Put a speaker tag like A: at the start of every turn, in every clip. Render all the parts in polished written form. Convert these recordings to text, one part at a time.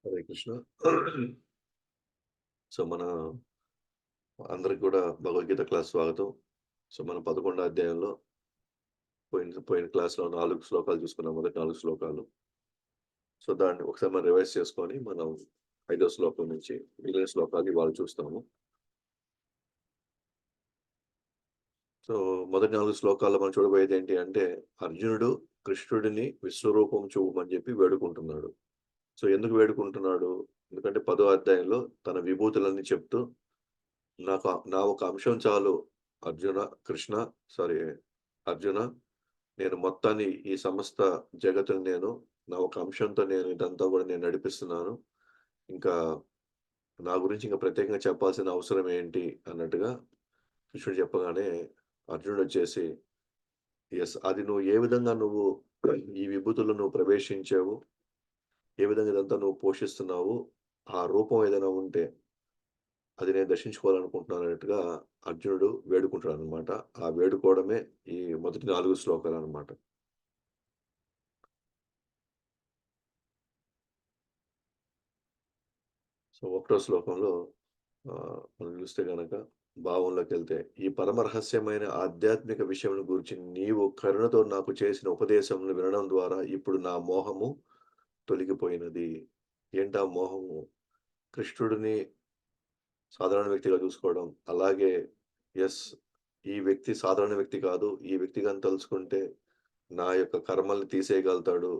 A: Hare Krishna. So, మన అందరికి కూడా భగవద్గీత క్లాస్ స్వాగతం. సో, మనం 11 అధ్యాయంలో పోయిన పోయిన క్లాస్‌లో 4 శ్లోకాలు చూసుకున్నాం. మొదటి 4 శ్లోకాలు. సో, దాన్ని ఒకసారి మనం రివైజ్ చేసుకొని, మనం ఐదో శ్లోకం నుంచి మిగిలిన శ్లోకాలు ఇవాళ చూస్తాము. సో, మొదటి 4 శ్లోకాల్లో మనం చూడబోయేది ఏంటి అంటే, అర్జునుడు కృష్ణుడిని విశ్వరూపం చూపమని చెప్పి వేడుకుంటున్నాడు. సో, ఎందుకు వేడుకుంటున్నాడు? ఎందుకంటే 10వ అధ్యాయంలో తన విభూతులన్నీ చెప్తూ నా ఒక అంశం చాలు అర్జున కృష్ణ సారీ అర్జున, నేను మొత్తాన్ని ఈ సమస్త జగత్తుని నా ఒక అంశంతో ఇదంతా గూడా నేను నడిపిస్తున్నాను. ఇంకా నా గురించి ఇంకా ప్రత్యేకంగా చెప్పాల్సిన అవసరం ఏంటి అన్నట్టుగా కృష్ణుడు చెప్పగానే అర్జునుడొచ్చేసి, యెస్. అది నువ్వు ఏ విధంగా ఈ విభూతుల్లో నువ్వు ప్రవేశించావు, ఏ విధంగా ఇదంతా నువ్వు పోషిస్తున్నావు, ఆ రూపం ఏదైనా ఉంటే అది నేను దర్శించుకోవాలనుకుంటున్నాను అన్నట్టుగా అర్జునుడు వేడుకుంటాడనమాట. ఆ వేడుకోవడమే ఈ మొదటి 4 శ్లోకాలనమాట. సో, ఒకటో శ్లోకంలో మనం చూస్తే గనక భావంలోకెళ్తే, "ఈ పరమ రహస్యమైన ఆధ్యాత్మిక విషయమును గూర్చి నీవు కరుణతో నాకు చేసిన ఉపదేశమును వినడం ద్వారా ఇప్పుడు నా మోహము తొలగిపోయినది." ఏంటా మోహము? కృష్ణుడిని సాధారణ వ్యక్తిగా చూసుకోవడం. అలాగే యెస్. ఈ వ్యక్తి సాధారణ వ్యక్తి కాదు. ఈ వ్యక్తి గాని తలుచుకుంటే నా యొక్క కర్మల్ని తీసేయగలుగుతాడు.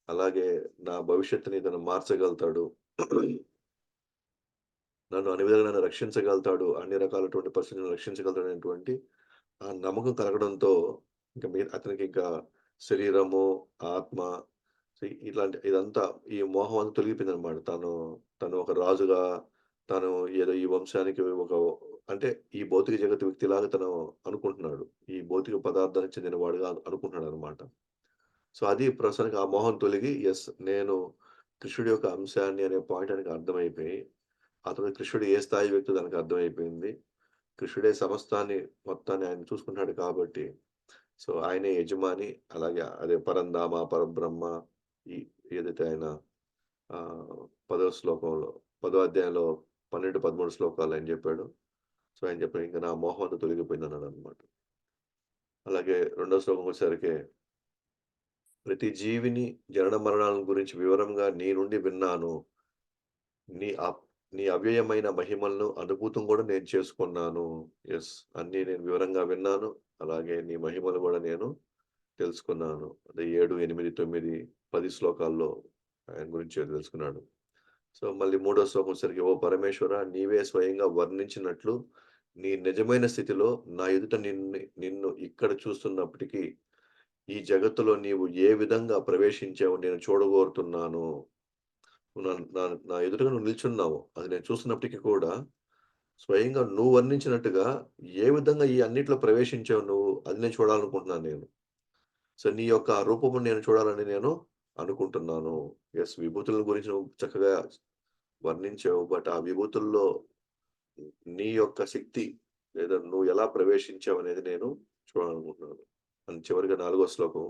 A: అలాగే నా భవిష్యత్తుని ఇతను మార్చగలుగుతాడు. నన్ను అన్ని విధాలుగా నన్ను రక్షించగలుగుతాడు. అన్ని రకాలటువంటి పరిస్థితుల నుంచి రక్షించగలుగుతాడనేటువంటి ఆ నమ్మకం కలగడంతో ఇంక అతనికింకా శరీరము, ఆత్మ ఇదంతా ఈ మోహం అంతా తొలగిపోయిందనమాట. తను ఒక రాజుగా, తను ఏదో ఈ వంశానికి అంటే ఈ భౌతిక జగత్తు వ్యక్తిలాగా తను అనుకుంటున్నాడు. ఈ భౌతిక పదార్థానికి చెందినవాడుగా అనుకుంటున్నాడనమాట. సో, అది ప్రస్తుతానికి ఆ మోహం తొలగి యెస్. నేను కృష్ణుడి యొక్క అంశాన్ని అనే పాయింట్ ఆయనకి అర్థమైపోయి, ఆ తర్వాత కృష్ణుడు ఏ స్థాయి వ్యక్తో తనకు అర్థమైపోయింది. కృష్ణుడే సమస్తాన్ని మొత్తాన్ని ఆయన చూసుకుంటున్నాడు కాబట్టి, సో, ఆయనే యజమాని. అలాగే అదే పరంధామ, పరబ్రహ్మ ఈ ఏదైతే ఆయన 10వ శ్లోకంలో 10వ అధ్యాయంలో 12, 13 శ్లోకాలు ఆయన చెప్పాడో, సో, ఆయన చెప్పాడు ఇంక నా మోహం అంతా తొలగిపోయిందన్నాడనమాట. అలాగే రెండో శ్లోకంకొచ్చేసరికి ప్రతి జీవిని జనన మరణాల గురించి వివరంగా నీ నుండి విన్నాను. నీ అప్ నీ అవ్యయమైన మహిమలను అనుభూతం గూడా నేను చేసుకున్నాను. యెస్. అన్నీ నేను వివరంగా విన్నాను. అలాగే నీ మహిమలు గూడా నేను తెలుసుకున్నాను. అదే 7, 8, 9, 10 శ్లోకాల్లో ఆయన గురించి తెలుసుకున్నాడు. సో, మళ్ళీ మూడో శ్లోకం వచ్చేసరికి, "ఓ పరమేశ్వర! నీవే స్వయంగా వర్ణించినట్లు నీ నిజమైన స్థితిలో నా ఎదుట నిన్ను ఇక్కడ చూస్తున్నప్పటికీ ఈ జగత్తులో నీవు ఏ విధంగా ప్రవేశించావో నేను చూడగోరుతున్నాను. నువ్వు నా ఎదురుగా నువ్వు నిల్చున్నావు. అది నేను చూస్తున్నప్పటికి కూడా స్వయంగా నువ్వు వర్ణించినట్టుగా ఏ విధంగా ఈ అన్నిట్లో ప్రవేశించావు నువ్వు, అది నేను చూడాలనుకుంటున్నాను నేను. సో, నీ యొక్క రూపమును నేను చూడాలని నేను అనుకుంటున్నాను." యెస్. విభూతుల గురించి నువ్వు చక్కగా వర్ణించావు. బట్ ఆ విభూతుల్లో నీ యొక్క శక్తి లేదా నువ్వు ఎలా ప్రవేశించావనేది నేను చూడాలనుకుంటున్నాను. అని చివరిగా 4 శ్లోకం.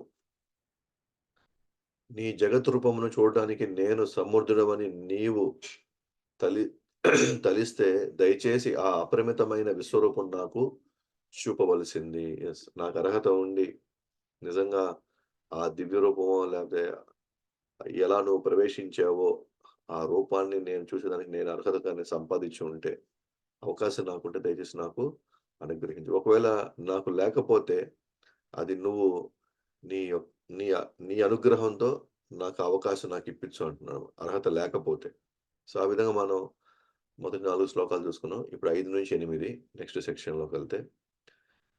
A: నీ జగత్ రూపమును చూడడానికి నేను సమర్థుడవని నీవు తలి తలిస్తే దయచేసి ఆ అపరిమితమైన విశ్వరూపం నాకు చూపవలసింది. యెస్. నాకు అర్హత ఉండి నిజంగా ఆ దివ్య రూపమో లేకపోతే ఎలా నువ్వు ప్రవేశించావో ఆ రూపాన్ని నేను చూసేదానికి నేను అర్హతగానే సంపాదించి ఉంటే, అవకాశం నాకుంటే దయచేసి నాకు అనుగ్రహించు. ఒకవేళ నాకు లేకపోతే అది నువ్వు నీ యొక్ నీ అనుగ్రహంతో నాకు ఆ అవకాశం నాకిప్పించు అంటున్నాను. అర్హత లేకపోతే. సో, ఆ విధంగా మనం మొదటి 4 శ్లోకాలు చూసుకున్నాం. ఇప్పుడు 5-8 నెక్స్ట్ సెక్షన్‌లోకెళ్తే,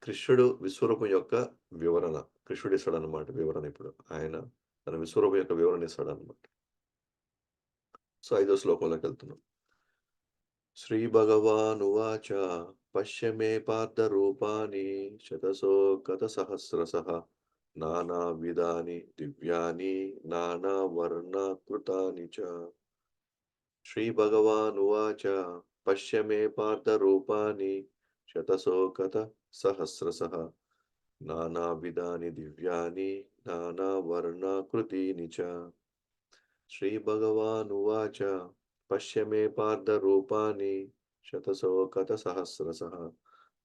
A: కృష్ణుడు విశ్వరూపం యొక్క వివరణ. కృష్ణుడు ఇస్తాడన్నమాట వివరణ ఇప్పుడు. ఆయన తన విశ్వరూపం యొక్క వివరణ ఇస్తాడన్నమాట. సో, 5దో శ్లోకంలోకెళ్తున్నాం. శ్రీభగవానువాచ పశ్య మే పార్థరూపాని శతశోకతసహస్రశః నానావిధాని దివ్యాని నానావర్ణాకృతాని చ. శ్రీభగవానువాచ పశ్య మే పార్థరూపాని శతశోకతసహస్రశః నానావిధాని దివ్యాని నానావర్ణాకృతీని చ. శ్రీభగవానువాచ పశ్య మే పార్థరూపాని శతశోకతసహస్రశః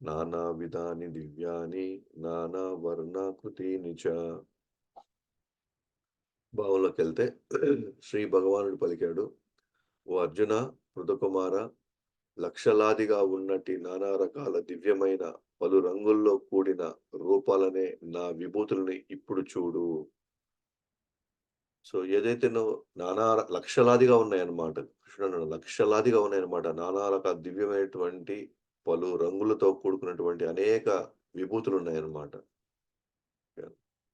A: నానావిధాని దివ్యాని నానావర్ణాకృతీని చ. భావంలోకెళ్తే శ్రీ భగవానుడు పలికాడు, "ఓ అర్జున, మృదుకుమార, లక్షలాదిగా ఉన్నట్టి నానా రకాల దివ్యమైన పలు రంగుల్లో కూడిన రూపాలనే నా విభూతులని ఇప్పుడు చూడు." సో, ఏదైతే నువ్వు లక్షలాదిగా ఉన్నాయన్నమాట. కృష్ణుడన్నాడు లక్షలాదిగా ఉన్నాయన్నమాట. నానా రకాల దివ్యమైనటువంటి పలు రంగులతో కూడుకున్నటువంటి అనేక విభూతులున్నాయన్నమాట.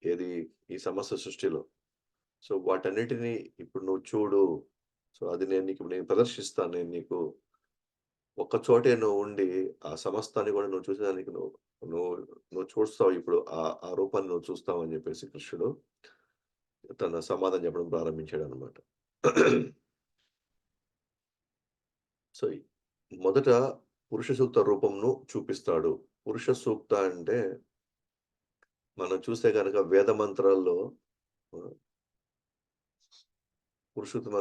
A: ఏది ఈ సమస్త సృష్టిలో. సో, వాటన్నిటిని ఇప్పుడు నువ్వు చూడు. సో, అది నేను ప్రదర్శిస్తాను. నేను నీకు ఒక్క చోటే నువ్వుండి ఆ సమస్తాన్ని గూడా నువ్వు చూసేదానికి నువ్వు నువ్వు చూస్తావు ఇప్పుడు. ఆ రూపాన్ని నువ్వు చూస్తావు అని జెప్పేసి కృష్ణుడు తన సమాధానం చెప్పడం ప్రారంభించాడనమాట. సో, మొదట పురుష సూక్త రూపంను చూపిస్తాడు. పురుష సూక్త అంటే మనం చూస్తే గనక వేద మంత్రాల్లో ఆహ్, పురుషోత్తమ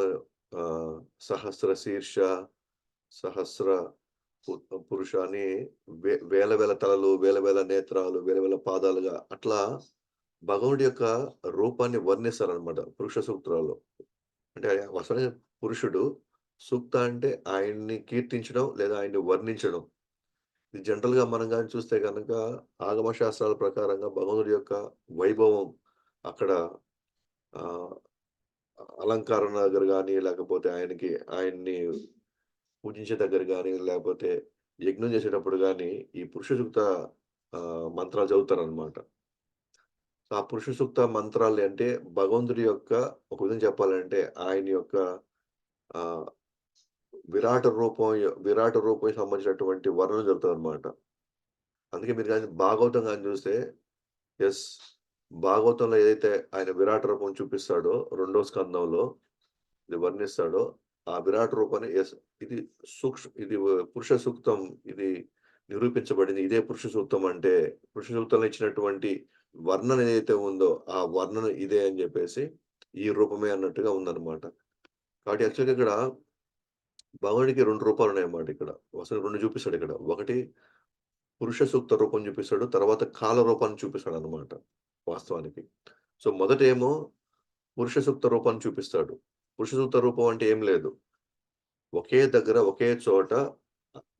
A: ఆహ్, సహస్ర శీర్ష, సహస్ర పు పురుష అని వేల వేల తలలు, వేల వేల నేత్రాలు, వేల వేల పాదాలుగా అట్లా భగవుడి యొక్క రూపాన్ని వర్ణిస్తారనమాట పురుష సూక్తాల్లో. అంటే అసలైన పురుషుడు. సూక్త అంటే ఆయన్ని కీర్తించడం లేదా ఆయన్ని వర్ణించడం. ఇది జనరల్‌గా మనం గాని చూస్తే గనక ఆగమ శాస్త్రాల ప్రకారంగా భగవంతుడి యొక్క వైభవం అక్కడ ఆహ్, అలంకరణ దగ్గర గాని, లేకపోతే ఆయన్ని పూజించే దగ్గర గాని, లేపోతే యజ్ఞం చేసేటప్పుడు గాని, ఈ పురుష సూక్త మంత్రాలు చదువుతారనమాట. ఆ పురుష సూక్త మంత్రాలు అంటే భగవంతుడి యొక్క ఒక విధంగా చెప్పాలంటే ఆయన యొక్క ఆహ్, విరాట రూపం సంబంధించినటువంటి వర్ణన జరుగుతదనమాట. అందుకే మీరు గాని భాగవతం గాని చూస్తే యెస్. భాగవతంలో ఏదైతే ఆయన విరాట రూపం చూపిస్తాడో, రెండో స్కందంలో ఇది వర్ణిస్తాడో, ఆ విరాట రూపాన్ని యెస్. ఇది ఇది పురుష సూక్తం. ఇది నిరూపించబడింది. ఇదే పురుష సూక్తం అంటే, పురుష సూక్తంలో ఇచ్చినటువంటి వర్ణన ఏదైతే ఉందో, ఆ వర్ణన ఇదే అని జెప్పేసి, ఈ రూపమే అన్నట్టుగా ఉందన్నమాట. కాబట్టి యాక్చువల్‌గా ఇక్కడ భగవానుడికి 2 రూపాలున్నాయన్నమాట ఇక్కడ. అసలు 2 చూపిస్తాడిక్కడ. ఒకటి పురుష సూక్త రూపం చూపిస్తాడు. తర్వాత కాల రూపాన్ని చూపిస్తాడన్నమాట వాస్తవానికి. సో, మొదటేమో పురుష సూక్త రూపాన్ని చూపిస్తాడు. పురుష సూక్త రూపం అంటే ఏం లేదు. ఒకే దగ్గర, ఒకే చోట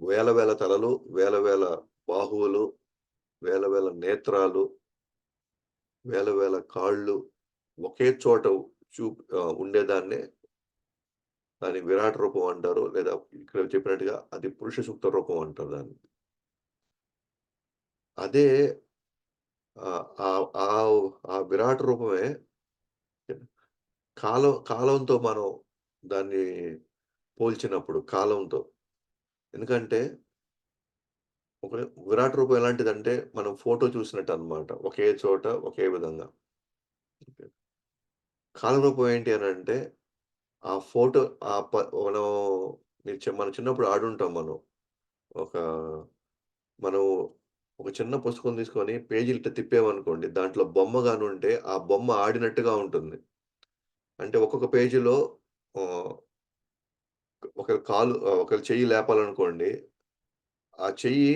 A: వేల వేల తలలు, వేల వేల బాహువులు, వేల వేల నేత్రాలు, వేల వేల కాళ్ళు ఒకే చోట ఉండేదాన్నే దాన్ని విరాట రూపం అంటారు. లేదా ఇక్కడ చెప్పినట్టుగా అది పురుష సూక్త రూపం అంటారు దాన్ని. అదే ఆహ్, ఆహ్, ఆవ్ ఆ విరాట రూపమే కాలంతో మనం దాన్ని పోల్చినప్పుడు కాలంతో. ఎందుకంటే ఒక విరాట రూపం ఎలాంటిదంటే మనం ఫోటో చూసినట్టన్నమాట. ఒకే చోట, ఒకే విధంగా. కాలరూపం ఏంటి అనంటే, ఆ ఫోటో మనం మనం చిన్నప్పుడు ఆడుంటాం మనం. ఒక మనం ఒక చిన్న పుస్తకం తీసుకొని పేజీలు ఇట్ట తిప్పామనుకోండి, దాంట్లో బొమ్మ గానుంటే, ఆ బొమ్మ ఆడినట్టుగా ఉంటుంది. అంటే ఒక్కొక్క పేజీలో ఆహ్, ఒకళ్ళ చెయ్యి లేపాలనుకోండి, ఆ చెయ్యి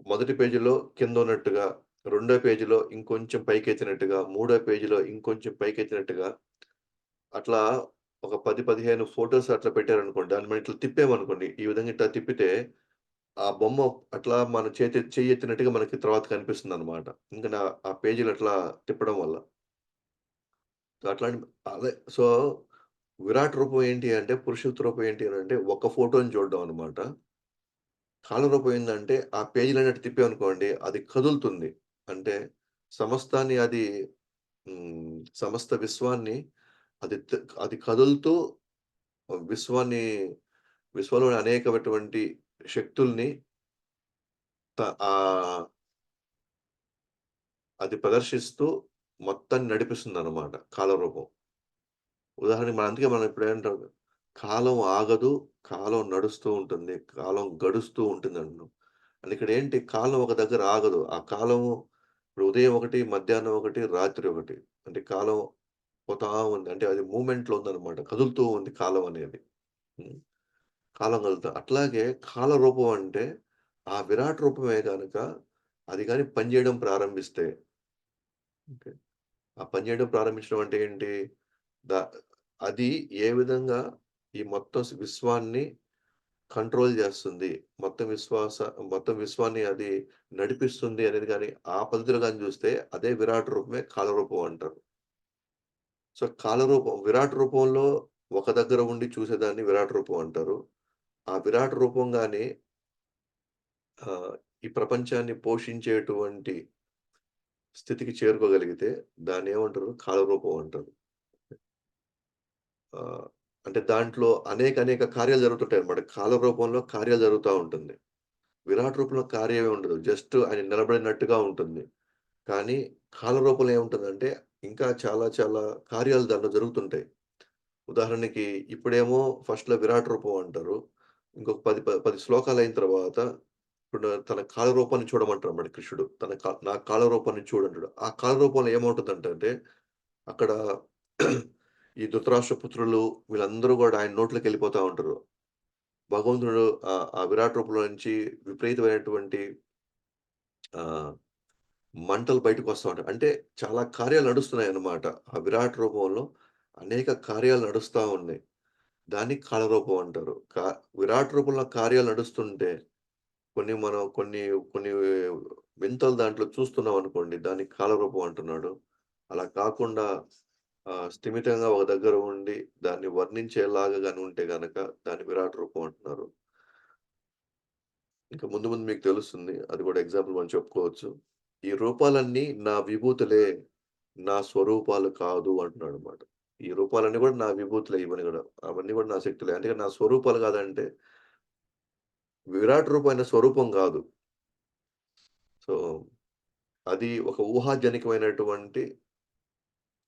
A: మొదటి పేజీలో కిందున్నట్టుగా, రెండో పేజీలో ఇంకొంచెం పైకెత్తినట్టుగా, మూడో పేజీలో ఇంకొంచెం పైకెత్తినట్టుగా అట్లా ఒక 10, 15 ఫోటోస్ అట్లా పెట్టారనుకోండి. దాన్ని మనం ఇట్లా తిప్పామనుకోండి. ఈ విధంగా ఇట్లా తిప్పితే, ఆ బొమ్మ అట్లా మన చెయ్యెత్తినట్టుగా మనకి తర్వాత కనిపిస్తుందనమాట. ఇంక ఆ పేజీలు అట్లా తిప్పడం వల్ల. సో, అట్లాంటి అదే సో, విరాట్ రూపం ఏంటి అంటే, పురుషోత్తర రూపం ఏంటి అనంటే, ఒక ఫోటోని చూడడం అనమాట. కాల రూపం ఏందంటే, ఆ పేజీలన్నట్టు తిప్పామనుకోండి, అది కదులుతుంది. అంటే సమస్తాన్ని అది సమస్త విశ్వాన్ని అది కదులుతూ విశ్వాన్ని విశ్వంలోని అనేకమైనటువంటి శక్తుల్ని ఆహ్, అది ప్రదర్శిస్తూ మొత్తాన్ని నడిపిస్తుందనమాట కాలరూపం. ఉదాహరణకి అందుకే మనం ఇప్పుడేమంటాం, కాలం ఆగదు, కాలం నడుస్తూ ఉంటుంది, కాలం గడుస్తూ ఉంటుందంటున్నాం. అంటే ఇక్కడేంటి కాలం ఒక దగ్గర ఆగదు. ఆ కాలము ఇప్పుడు ఉదయం ఒకటి, మధ్యాహ్నం ఒకటి, రాత్రి ఒకటి. అంటే కాలం పోతా ఉంది. అంటే అది మూవ్‌మెంట్‌లో ఉందనమాట. కదులుతూ ఉంది కాలం అనేది. హ్మ్. కాలం కదులుతా అట్లాగే కాల రూపం అంటే, ఆ విరాట్ రూపమే గనక అది గాని పనిజేయడం ప్రారంభిస్తే ఓకే. ఆ పనిజేయడం ప్రారంభించడం అంటే ఏంటి? ద అది ఏ విధంగా ఈ మొత్తం విశ్వాన్ని కంట్రోల్ జేస్తుంది. మొత్తం మొత్తం విశ్వాన్ని అది నడిపిస్తుంది అనేది గాని, ఆ పద్ధతిలో గాని జూస్తే అదే విరాట్ రూపమే కాలరూపం అంటారు. సో, కాలరూపం విరాట్ రూపంలో ఒక దగ్గర ఉండి చూసేదాన్ని విరాట్ రూపం అంటారు. ఆ విరాట్ రూపంగానే ఆహ్, ఈ ప్రపంచాన్ని పోషించేటువంటి స్థితికి చేరుకోగలిగితే దాన్నేమంటారు? కాలరూపం అంటారు. ఆహ్, అంటే దాంట్లో అనేక కార్యాలు జరుగుతుంటాయన్నమాట. కాల రూపంలో కార్యాలు జరుగుతా ఉంటుంది. విరాట్ రూపంలో కార్యమే ఉండదు. జస్ట్ ఆయన నిలబడినట్టుగా ఉంటుంది. కానీ కాల రూపంలో ఏముంటుందంటే ఇంకా చాలా కార్యాలు దాంట్లో జరుగుతుంటాయి. ఉదాహరణకి ఇప్పుడేమో ఫస్ట్‌లో విరాట్ రూపం అంటారు. ఇంకొక 10 శ్లోకాలయిన తర్వాత ఇప్పుడు తన కాల రూపాన్ని చూడమంటాడన్నమాట కృష్ణుడు. నా కాల రూపాన్ని చూడంటాడు. ఆ కాల రూపంలో ఏమవుతుందంటే అక్కడ ఈ ధృతరాష్ట్ర పుత్రులు వీళ్ళందరూ గూడా ఆయన నోట్లోకెళ్ళిపోతా ఉంటారు. భగవంతుడు ఆ విరాట్ రూపంలో నుంచి విపరీతమైనటువంటి ఆహ్, మంటలు బయటకొస్తా ఉంటాయి. అంటే చాలా కార్యాలు నడుస్తున్నాయన్నమాట. ఆ విరాట్ రూపంలో అనేక కార్యాలు నడుస్తా ఉన్నాయి. దాన్ని కాలరూపం అంటారు. విరాట్ రూపంలో కార్యాలు నడుస్తుంటే కొన్ని కొన్ని వింతలు దాంట్లో చూస్తున్నామనుకోండి. దాన్ని కాలరూపం అంటున్నాడు. అలా కాకుండా స్థిమితంగా ఒక దగ్గర ఉండి దాన్ని వర్ణించేలాగా గాని ఉంటే గనక దాన్ని విరాట్ రూపం అంటున్నారు. ఇంకా ముందు మీకు తెలుస్తుంది. అది కూడా ఎగ్జాంపుల్ మనం చెప్పుకోవచ్చు. ఈ రూపాలన్నీ నా విభూతులే, నా స్వరూపాలు కాదు అంటున్నాడన్నమాట. ఈ రూపాలన్నీ కూడా నా విభూతులే ఇవన్నీ గూడా. అవన్నీ కూడా నా శక్తులే. అంటే నా స్వరూపాలు కాదంటే విరాట్ రూపమైన స్వరూపం గాదు. సో, అది ఒక ఊహాజనికమైనటువంటి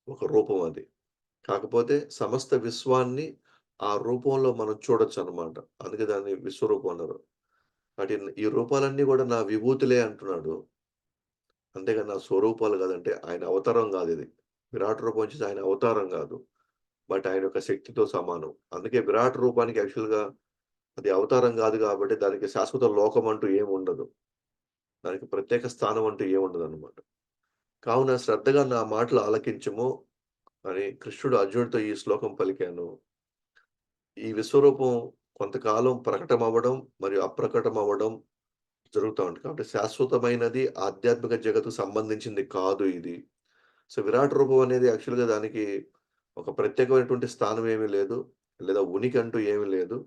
A: ఒక రూపం అది. కాకపోతే సమస్త విశ్వాన్ని ఆ రూపంలో మనం చూడొచ్చనమాట. అందుకే దాన్ని విశ్వరూపం అన్నారు. కాబట్టి ఈ రూపాలన్నీ గూడా నా విభూతులే అంటున్నాడు. అంతేగాని నా స్వరూపాలు గాదంటే ఆయన అవతారం గాదిది. విరాట్ రూపం వచ్చేసి ఆయన అవతారం గాదు. బట్ ఆయన యొక్క శక్తితో సమానం. అందుకే విరాట్ రూపానికి యాక్చువల్‌గా అది అవతారం గాదు గాబట్టి దానికి శాశ్వత లోకం అంటూ ఏముండదు. దానికి ప్రత్యేక స్థానం అంటూ ఏముండదనమాట. కావున శ్రద్ధగా నా మాటలు ఆలకించుము అని కృష్ణుడు అర్జునుడితో ఈ శ్లోకం పలికాను. ఈ విశ్వరూపం కొంతకాలం ప్రకటమవ్వడం మరియు అప్రకటమవ్వడం జరుగుతా ఉంటుంది. కాబట్టి శాశ్వతమైనది ఆధ్యాత్మిక జగత్తుకు సంబంధించింది కాదు ఇది. సో, విరాట్ రూపం అనేది యాక్చువల్‌గా దానికి ఒక ప్రత్యేకమైనటువంటి స్థానం ఏమీ లేదు. లేదా ఉనికి అంటూ ఏమీ లేదు.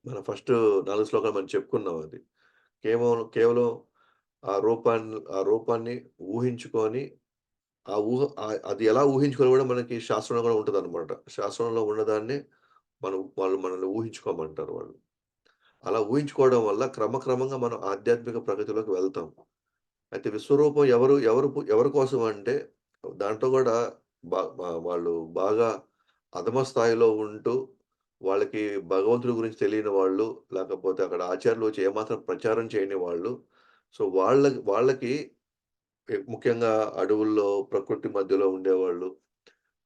A: మనం ఫస్ట్ 4 శ్లోకాలు మనం చెప్పుకున్నాం అది. కేవలం ఆ రూపాన్ని ఊహించుకొని అది ఎలా ఊహించుకోవాలో గూడా మనకి శాస్త్రంలో గూడా ఉంటదనమాట. శాస్త్రంలో ఉన్నదాన్ని వాళ్ళు మనల్ని ఊహించుకోమంటారు వాళ్ళు. అలా ఊహించుకోవడం వల్ల క్రమక్రమంగా మనం ఆధ్యాత్మిక ప్రగతిలోకి వెళ్తాం. అయితే విశ్వరూపం ఎవరి కోసం అంటే దాంట్లో గూడా వాళ్ళు బాగా అధమ స్థాయిలో ఉంటూ వాళ్ళకి భగవంతుడి గురించి తెలియని వాళ్ళు, లేకపోతే అక్కడ ఆచార్యులు వచ్చి ఏమాత్రం ప్రచారం చేయని వాళ్ళు. సో, వాళ్ళకి ముఖ్యంగా అడవుల్లో ప్రకృతి మధ్యలో ఉండేవాళ్ళు.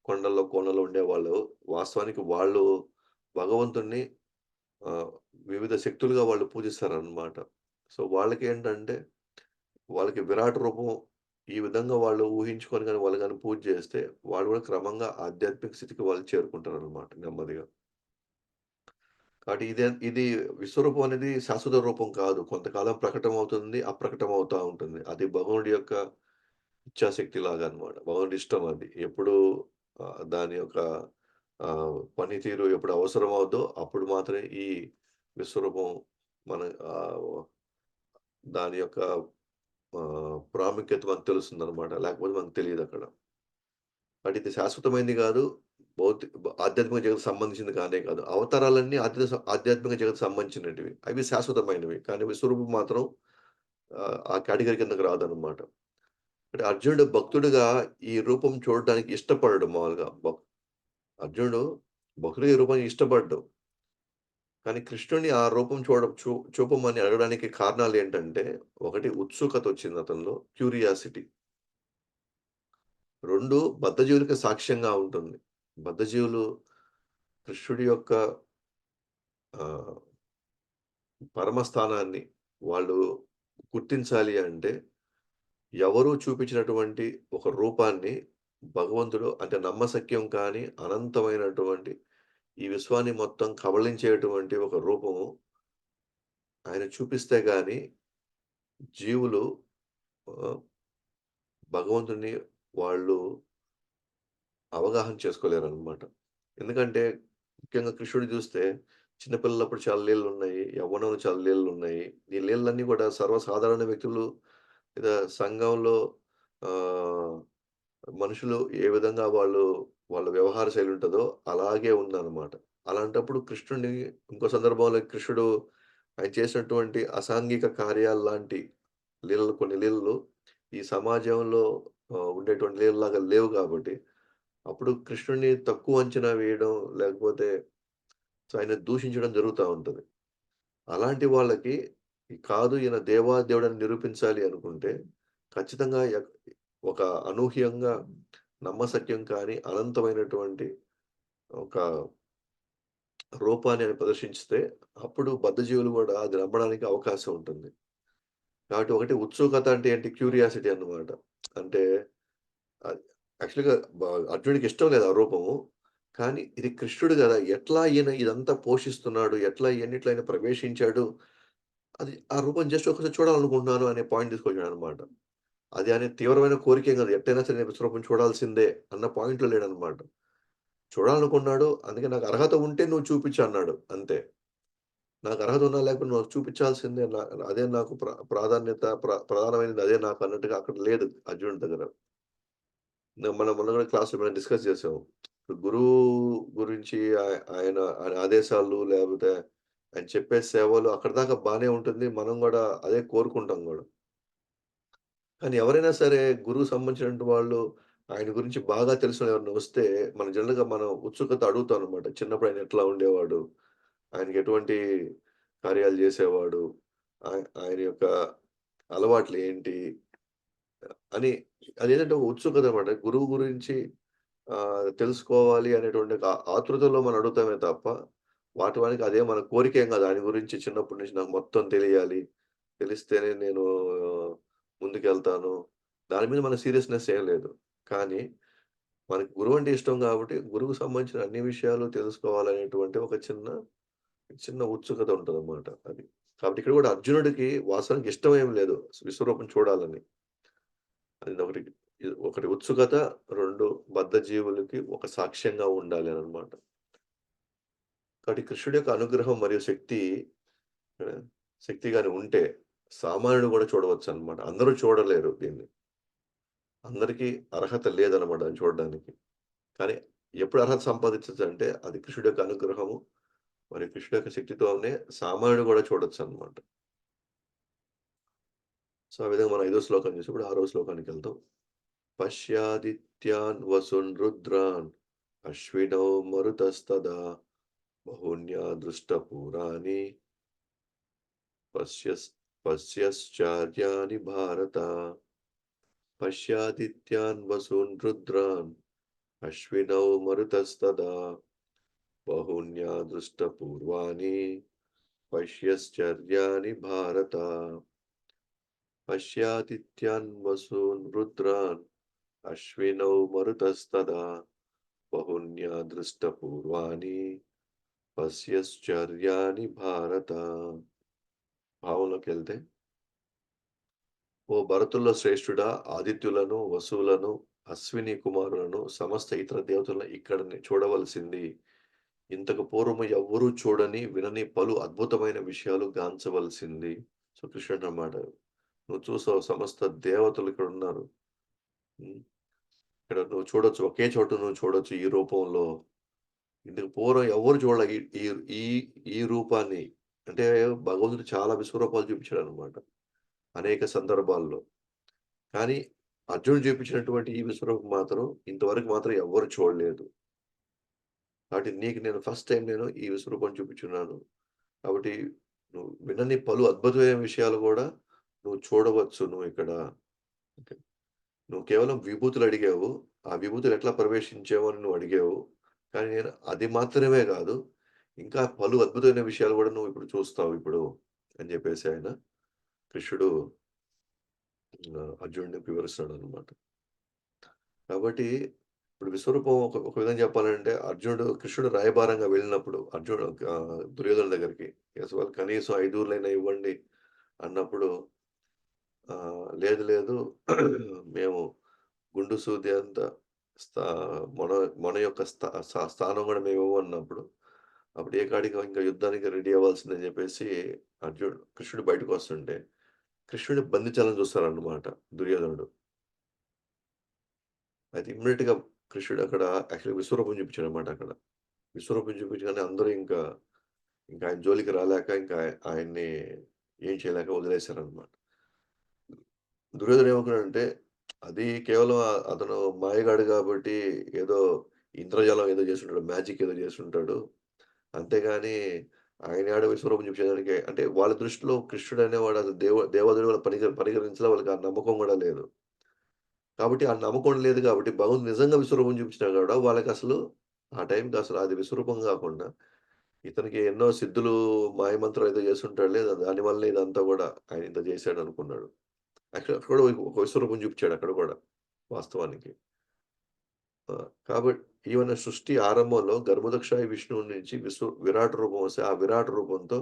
A: కొండల్లో, కోనల్లో ఉండేవాళ్ళు. వాస్తవానికి వాళ్ళు భగవంతుడిని ఆహ్, వివిధ శక్తులుగా వాళ్ళు పూజిస్తారనమాట. సో, వాళ్ళకి విరాట్ రూపం ఈ విధంగా వాళ్ళు ఊహించుకొని గాని, వాళ్ళు గాని పూజ చేస్తే, వాళ్ళు కూడా క్రమంగా ఆధ్యాత్మిక స్థితికి వాళ్ళు చేరుకుంటారనమాట నెమ్మదిగా. కాబట్టి ఇది విశ్వరూపం అనేది శాశ్వత రూపం కాదు. కొంతకాలం ప్రకటమవుతుంది, అప్రకటమవుతా ఉంటుంది. అది భగవానుడి యొక్క ఇచ్ఛాశక్తిలాగా అన్నమాట. భగవంతుడి ఇష్టం అది. ఎప్పుడు దాని యొక్క పనితీరు ఎప్పుడు అవసరమవుద్దో అప్పుడు మాత్రమే ఈ విశ్వరూపం మన ఆహ్, దాని యొక్క ప్రాముఖ్యత మనకు తెలుస్తుందనమాట. లేకపోతే మనకు తెలీదక్కడ. కాబట్టి ఇది శాశ్వతమైనది గాదు. ఆధ్యాత్మిక జగత్తుకు సంబంధించింది కానే కాదు. అవతారాలన్నీ ఆధ్యాత్మిక జగత్తుకు సంబంధించినటివి. అవి శాశ్వతమైనవి. కానీ విశ్వరూపం మాత్రం ఆ కేటగరీ కిందకి రాదనమాట. అంటే అర్జునుడు భక్తుడుగా ఈ రూపం చూడటానికి ఇష్టపడడు మామూలుగా. అర్జునుడు భక్తుడిగా ఈ రూపాన్ని ఇష్టపడ్డు. కానీ కృష్ణుడిని ఆ రూపం చూపమని అడగడానికి కారణాలేంటంటే, ఒకటి ఉత్సుకత వచ్చింది అతనిలో. క్యూరియాసిటీ. 2 బద్ధజీవులకి సాక్ష్యంగా ఉంటుంది. బద్ధజీవులు కృష్ణుడి యొక్క ఆహ్, పరమస్థానాన్ని వాళ్ళు గుర్తించాలి అంటే, ఎవరు చూపించినటువంటి ఒక రూపాన్ని భగవంతుడు అంటే నమ్మశక్యం కాని అనంతమైనటువంటి ఈ విశ్వాన్ని మొత్తం కబళించేటువంటి ఒక రూపము ఆయన చూపిస్తే గాని జీవులు ఆహ్, భగవంతుడిని వాళ్ళు అవగాహన చేసుకోలేరనమాట. ఎందుకంటే ముఖ్యంగా కృష్ణుడిని చూస్తే చిన్న పిల్లలప్పుడు చాలా లీలలున్నాయి. యవ్వనంలో చాలా లీలలున్నాయి. ఈ లీలలన్నీ కూడా సర్వసాధారణ వ్యక్తులు లేదా సంఘంలో ఆహ్, మనుషులు ఏ విధంగా వాళ్ళ వ్యవహార శైలి ఉంటదో అలాగే ఉందనమాట. అలాంటప్పుడు కృష్ణుడిని ఇంకో సందర్భంలో కృష్ణుడు ఆయన చేసినటువంటి అసాంఘిక కార్యాల్లాంటి కొన్ని లీలలు ఈ సమాజంలో ఉండేటువంటి లీలలాగా లేవు కాబట్టి అప్పుడు కృష్ణుడిని తక్కువ అంచనా వేయడం, లేకపోతే ఆయన దూషించడం జరుగుతా ఉంటది. అలాంటి వాళ్ళకి కాదు ఈయన దేవాదేవుడని నిరూపించాలి అనుకుంటే, ఖచ్చితంగా ఒక అనూహ్యంగా నమ్మశక్యం కాని అనంతమైనటువంటి ఒక రూపాన్ని ఆయన ప్రదర్శించితే, అప్పుడు బద్ధజీవులు గూడా అది నమ్మడానికి అవకాశం ఉంటుంది. కాబట్టి ఒకటి ఉత్సుకత అంటే ఏంటి? క్యూరియాసిటీ అన్నమాట. అంటే అది యాక్చువల్‌గా అర్జునుడికి ఇష్టం లేదు ఆ రూపము. కానీ ఇది కృష్ణుడు గదా! ఎట్లా ఈయన ఇదంతా పోషిస్తున్నాడు? ఎట్లా ఇయన్నిట్లో ఆయన ప్రవేశించాడు? అది ఆ రూపం జస్ట్ ఒకసారి చూడాలనుకుంటున్నాను అనే పాయింట్ తీసుకొచ్చాడనమాట. అది ఆయన తీవ్రమైన కోరికేం గాదు. ఎట్టైనా సరే నేను విశ్వరూపం చూడాల్సిందే అన్న పాయింట్‌లో లేడనమాట. చూడాలనుకున్నాడు. అందుకే నాకు అర్హత ఉంటే నువ్వు చూపించు అన్నాడు అంతే. నాకు అర్హత ఉన్నా లేకపోయినా నువ్వు చూపించాల్సిందే. అదే నాకు ప్రాధాన్యత ప్రధానమైనది అదే నాకు అన్నట్టుగా అక్కడ లేదు అర్జునుడి దగ్గర. మనం మొన్న కూడా క్లాస్‌లో మనం డిస్కస్ చేసాము. గురువు గురించి ఆయన ఆదేశాలు లేకపోతే ఆయన చెప్పే సేవలు అక్కడిదాకా బానే ఉంటుంది. మనం గూడా అదే కోరుకుంటాం గూడా. కానీ ఎవరైనా సరే గురువుకు సంబంధించినటువంటి వాళ్ళు ఆయన గురించి బాగా తెలిసినోళ్ళు ఎవరైనా వస్తే మనం ఉత్సుకత అడుగుతాం అన్నమాట. చిన్నప్పుడు ఆయన ఎట్లా ఉండేవాడు? ఆయనకి ఎటువంటి కార్యాలు జేసేవాడు? ఆయన యొక్క అలవాట్లు ఏంటి? అని అదేంటంటే ఒక ఉత్సుకత అన్నమాట. గురువు గురించి తెలుసుకోవాలి అనేటువంటి ఒక ఆతృతలో మనం అడుగుతామే తప్ప, వానికి అదే మన కోరికేం కాదు. ఆయన గురించి చిన్నప్పటి నుంచి నాకు మొత్తం తెలియాలి. తెలిస్తేనే నేను ముందుకెళ్తాను. దాని మీద మన సీరియస్‌నెస్ ఏం లేదు. కానీ మనకి గురువు అంటే ఇష్టం కాబట్టి, గురువుకు సంబంధించిన అన్ని విషయాలు తెలుసుకోవాలనేటువంటి ఒక చిన్న, చిన్న ఉత్సుకత ఉంటదన్నమాట అది. కాబట్టి ఇక్కడ కూడా అర్జునుడికి వాస్తవానికి ఇష్టం ఏమి లేదు. విశ్వరూపం చూడాలని. అదొకటి. ఒకటి ఉత్సుకత, 2 బద్ధజీవులకి ఒక సాక్ష్యంగా ఉండాలనమాట. కాబట్టి కృష్ణుడి యొక్క అనుగ్రహం మరియు శక్తి గాని ఉంటే సామాన్యుడు గూడా చూడవచ్చనమాట. అందరూ చూడలేరు దీన్ని. అందరికీ అర్హత లేదనమాట దాన్ని చూడడానికి. కానీ ఎప్పుడు అర్హత సంపాదించొచ్చంటే అది కృష్ణుడి యొక్క అనుగ్రహము మరియు కృష్ణుడి యొక్క శక్తితోనే సామాన్యుడు గూడా చూడొచ్చనమాట. సో, ఆ విధంగా మనం ఐదో శ్లోకం చూసి ఇప్పుడు ఆరో శ్లోకానికెళ్తాం. పశ్యాదిత్యాన్ వసున్ రుద్రాన్ అశ్వినౌ మరుతస్తదా బహూన్యా దృష్టపురాణి పశ్యస్ పశ్యశ్చార్యాణి భారత పశ్యాదిత్యాన్ వసూన్ రుద్రాన్ అశ్వినౌ మరుతస్తదా బహూన్యా దృష్టపూర్వాణి పశ్యశ్చర్యాణి భారత పశ్యాదిత్యాన్ వసూన్ రుద్రాన్ అశ్వినౌ మరుతస్తదా బహూన్యా దృష్టపూర్వాణి పశ్యశ్చర్యాణి భారత భావంలోకెళ్తే ఓ భరతుల్లో శ్రేష్ఠుడా! ఆదిత్యులను, వసువులను, అశ్విని కుమారులను, సమస్త ఇతర దేవతలను ఇక్కడ చూడవలసింది. ఇంతకు పూర్వము ఎవ్వరూ చూడని, వినని పలు అద్భుతమైన విషయాలు గాంచవలసింది. సో, కృష్ణుడన్నమాట. నువ్వు చూసావు సమస్త దేవతలు ఇక్కడున్నారు. హ్మ్. ఇక్కడ నువ్వు చూడొచ్చు. ఒకే చోట నువ్వు చూడొచ్చు ఈ రూపంలో. ఇంతకు పూర్వం ఎవ్వరు చూడలే ఈ ఈ ఈ ఈ రూపాన్ని. అంటే భగవంతుడు చాలా విశ్వరూపాలు చూపించాడన్నమాట. అనేక సందర్భాల్లో. కానీ అర్జునుడు చూపించినటువంటి ఈ విశ్వరూపం మాత్రం ఇంతవరకు మాత్రం ఎవ్వరు చూడలేదు. కాబట్టి నీకు నేను ఫస్ట్ టైమ్ నేను ఈ విశ్వరూపం చూపించున్నాను. కాబట్టి నువ్వు వినని పలు అద్భుతమైన విషయాలు గూడా నువ్వు చూడవచ్చు నువ్విక్కడ. ఓకే. నువ్వు కేవలం విభూతులు అడిగావు. ఆ విభూతులు ఎట్లా ప్రవేశించావు అని నువ్వు అడిగావు. కానీ నేను అది మాత్రమే గాదు, ఇంకా పలు అద్భుతమైన విషయాలు గూడా నువ్వు ఇప్పుడు చూస్తావు ఇప్పుడు అని జెప్పేసి ఆయన కృష్ణుడు అర్జునుడికి వివరిస్తాడనమాట. కాబట్టి ఇప్పుడు విశ్వరూపం ఒక విధంగా చెప్పాలంటే కృష్ణుడు రాయబారంగా వెళ్ళినప్పుడు దుర్యోధనుడి దగ్గరికి అసలు కనీసం 5 ఊర్లైనా ఇవ్వండి అన్నప్పుడు లేదు లేదు మేము గుండు సూది అంత స్థా మొన మొన యొక్క స్థానం గూడా మేమివ్వమన్నప్పుడు, అప్పుడు ఏ కాడికి ఇంకా యుద్ధానికి రెడీ అవ్వాల్సిందని జెప్పేసి కృష్ణుడు బయటకొస్తుంటే, కృష్ణుడిని బంధించాలని చూస్తారన్నమాట దుర్యోధనుడు. అయితే ఇమ్మీడియేట్‌గా కృష్ణుడు అక్కడ యాక్చువల్‌గా విశ్వరూపం చూపించాడన్నమాట అక్కడ. విశ్వరూపం చూపించగానే అందరూ ఇంకా ఆయన జోలికి రాలేక ఇంకా ఆయన్ని ఏం చేయలేక వదిలేసారన్నమాట. దుర్యోధనుడు ఏమనుకున్నాడంటే, అది కేవలం అతను మాయగాడు గాబట్టి ఏదో ఇంద్రజాలం ఏదో చేసుంటాడు. మ్యాజిక్ ఏదో చేసుంటాడు. అంతేగాని ఆయన ఏడ విశ్వరూపం చూపించడానికి అంటే వాళ్ళ దృష్టిలో కృష్ణుడు అనేవాడు అసలు దేవదేవుడు కూడా పరిగణించలా వాళ్ళకి ఆ నమ్మకం గూడా లేదు. కాబట్టి ఆ నమ్మకం లేదు కాబట్టి భగవంతుడు నిజంగా విశ్వరూపం చూపించినా గూడా వాళ్ళకసలు ఆ టైంకి అసలు అది విశ్వరూపం గాకుండా ఇతనికి ఎన్నో సిద్ధులు, మాయమంత్రాలు ఏదో చేసుంటాడులే దానివల్లే ఇదంతా గూడా ఆయన ఇంత చేశాడనుకున్నాడు. అక్కడ కూడా ఒక విశ్వరూపం చూపించాడు అక్కడ గూడా వాస్తవానికి. ఆ! ఈవెన సృష్టి ఆరంభంలో గర్భోదక్షాయి విష్ణువు నుంచి విరాట్ రూపం వస్తే, ఆ విరాట్ రూపంతో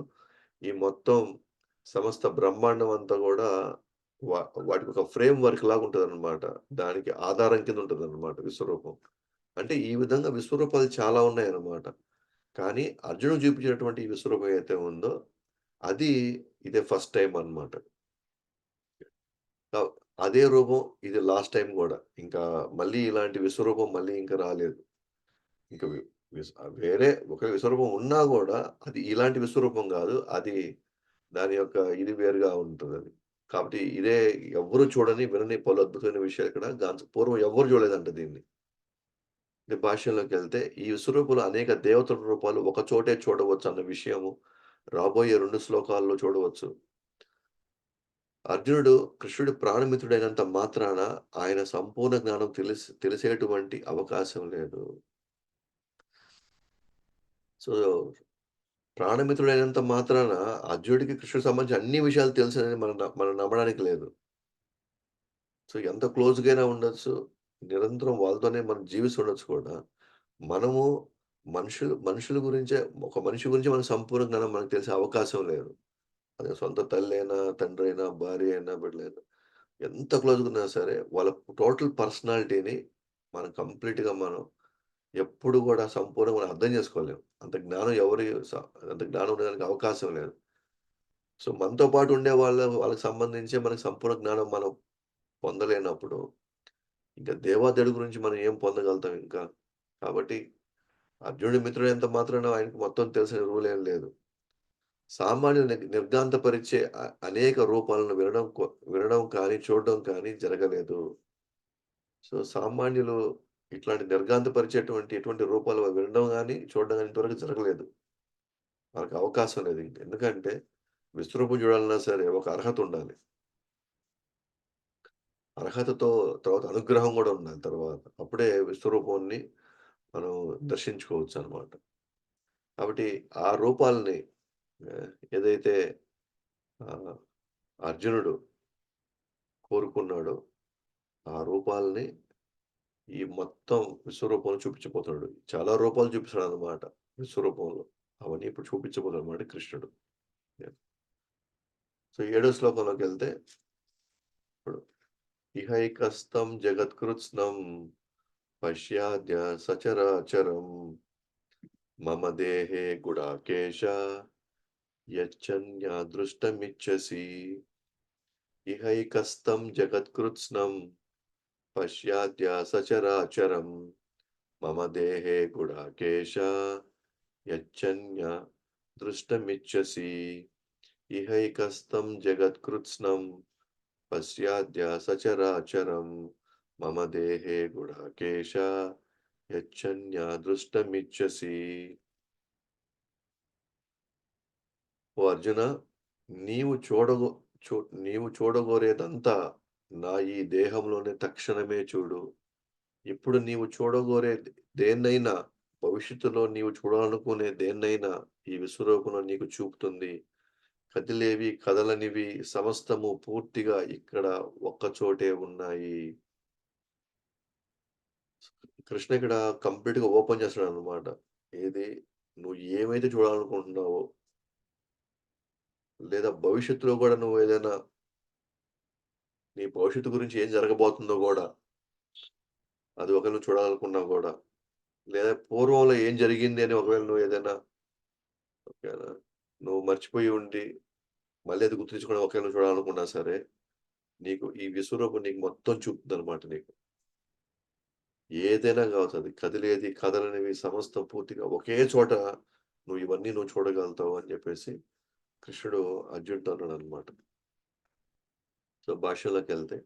A: ఈ మొత్తం సమస్త బ్రహ్మాండం అంతా గూడా వా వాటికొక ఫ్రేమ్ వర్క్ లాగా ఉంటదనమాట. దానికి ఆధారం కింద ఉంటదనమాట విశ్వరూపం. అంటే ఈ విధంగా విశ్వరూపాలు చాలా ఉన్నాయన్నమాట. కానీ అర్జునుడు చూపించినటువంటి ఈ విశ్వరూపం ఏదైతే ఉందో, అది ఇదే ఫస్ట్ టైమ్ అన్నమాట. క అదే రూపం ఇది లాస్ట్ టైమ్ గూడా. ఇంకా మళ్ళీ ఇలాంటి విశ్వరూపం మళ్ళీ ఇంకా రాలేదు. ఇంక వి విస్ వేరే ఒక విశ్వరూపం ఉన్నా గూడా అది ఇలాంటి విశ్వరూపం గాదు. దాని యొక్క ఇది వేరుగా ఉంటదది. కాబట్టి ఇదే ఎవ్వరు చూడని, వినని పలు అద్భుతమైన విషయాలు ఇక్కడ పూర్వం ఎవ్వరు చూడలేదంట దీన్ని. ఇక భాష్యంలోకెళ్తే ఈ విశ్వరూపంలో అనేక దేవతల రూపాలు ఒక చోటే చూడవచ్చన్న విషయము రాబోయే 2 శ్లోకాల్లో చూడవచ్చు. అర్జునుడు కృష్ణుడి ప్రాణమిత్రుడైనంత మాత్రాన ఆయన సంపూర్ణ జ్ఞానం తెలిసేటువంటి అవకాశం లేదు. సో, ప్రాణమిత్రుడైనంత మాత్రాన అర్జునుడికి కృష్ణుడికి సంబంధించిన అన్ని విషయాలు తెలుసని మనం నమ్మడానికి లేదు. సో, ఎంత క్లోజ్‌గైనా ఉండొచ్చు. నిరంతరం వాళ్ళతోనే మనం జీవిస్తుండొచ్చు కూడా. మనము మనుషుల గురించే ఒక మనిషి గురించి మనకు సంపూర్ణ జ్ఞానం మనకు తెలిసే అవకాశం లేదు. అది సొంత తల్లైనా, తండ్రైనా, భార్య అయినా, బిడ్డలైనా ఎంత క్లోజ్‌గున్నా సరే వాళ్ళ టోటల్ పర్సనాలిటీని మనం ఎప్పుడు గూడా సంపూర్ణంగా మనం అర్థం జేసుకోలేం. అంత జ్ఞానం అంత జ్ఞానం ఉండడానికి అవకాశం లేదు. సో, మనతో పాటు ఉండే వాళ్ళకి సంబంధించి మనకు సంపూర్ణ జ్ఞానం మనం పొందలేనప్పుడు, ఇంక దేవాదేవుడి గురించి మనం ఏం పొందగలుగుతాం ఇంకా? కాబట్టి అర్జునుడి మిత్రుడైనంత మాత్రాన ఆయనకి మొత్తం తెలిసిన రూల్ ఏం లేదు. సామాన్యులు నిర్ఘాంతపరిచే అనేక రూపాలను వినడం కానీ, చూడడం కానీ జరగలేదు. సో, సామాన్యులు ఇట్లాంటి నిర్ఘాంతపరిచేటువంటి ఎటువంటి రూపాలు వినడం గాని, చూడడం గాని ఇంతవరకు జరగలేదు. వాళ్ళకి అవకాశం లేదు ఇంక. ఎందుకంటే విశ్వరూపం చూడాలన్నా సరే ఒక అర్హత ఉండాలి. అర్హతతో తర్వాత అనుగ్రహం గూడా ఉండాలి తర్వాత. అప్పుడే విశ్వరూపాన్ని మనం దర్శించుకోవచ్చనమాట. కాబట్టి ఆ రూపాల్ని ఏదైతే ఆహ్, అర్జునుడు కోరుకున్నాడో, ఆ రూపాల్ని ఈ మొత్తం విశ్వరూపంలో చూపించబోతున్నాడు. చాలా రూపాలు చూపిస్తాడనమాట విశ్వరూపంలో. అవన్నీ ఇప్పుడు చూపించబోతున్నాడన్నమాట కృష్ణుడు. యాహ్! సో, ఏడో శ్లోకంలోకెళ్తే ఇప్పుడు ఇహైకస్తం జగత్కృత్స్నం పశ్యాద్య సచరాచరం మమ దేహే గుడాకేశ యచ్చన్యాదృష్టమిచ్చసి ఇహైకస్తం జగత్కృత్స్నం పశ్యాద్య సచరాచరం మమ దేహే గుడాకేశ యచ్చన్య దృష్టమిచ్చసి ఇహైకస్తం జగత్కృత్స్నం పశ్యాద్య సచరాచరం మమ దేహే గుడాకేశ యచ్చన్యాదృష్టమిచ్చసి. ఓ అర్జున నీవు చూడగో చూ నీవు చూడగోరేదంతా నా ఈ దేహంలోనే తక్షణమే చూడు. ఇప్పుడు నీవు చూడగోరే దేన్నైనా, భవిష్యత్తులో నీవు చూడాలనుకునే దేన్నైనా ఈ విశ్వరూపంలో నీకు చూపుతుంది. కదిలేవి, కదలనివి సమస్తము పూర్తిగా ఇక్కడ ఒక్కచోటే ఉన్నాయి. కృష్ణ ఇక్కడ కంప్లీట్‌గా ఓపెన్ చేస్తున్నాడనమాట. ఏది నువ్వు ఏమైతే చూడాలనుకుంటున్నావో, లేదా భవిష్యత్తులో గూడా నువ్వేదైనా నీ భవిష్యత్తు గురించి ఏం జరగబోతుందో గూడా, అది ఒకవేళ నువ్వు చూడాలనుకున్నా గూడా, లేదా పూర్వంలో ఏం జరిగింది అని ఒకవేళ నువ్వేదైనా ఓకేనా, నువ్వు మర్చిపోయి ఉండి, మళ్ళీ అది గుర్తు తెచ్చుకొని ఒకవేళ నువ్వు చూడాలనుకున్నా సరే, నీకు ఈ విశ్వరూపం నీకు మొత్తం చూపుతుందనమాట నీకు. ఏదైనా కావచ్చు అది కదిలేది, కదలనివి సమస్తం పూర్తిగా ఒకే చోట నువ్వు చూడగలుగుతావు అని చెప్పేసి కృష్ణుడు అర్జునుడితో అన్నాడనమాట. సో, భాష్యంలోకెళ్తే,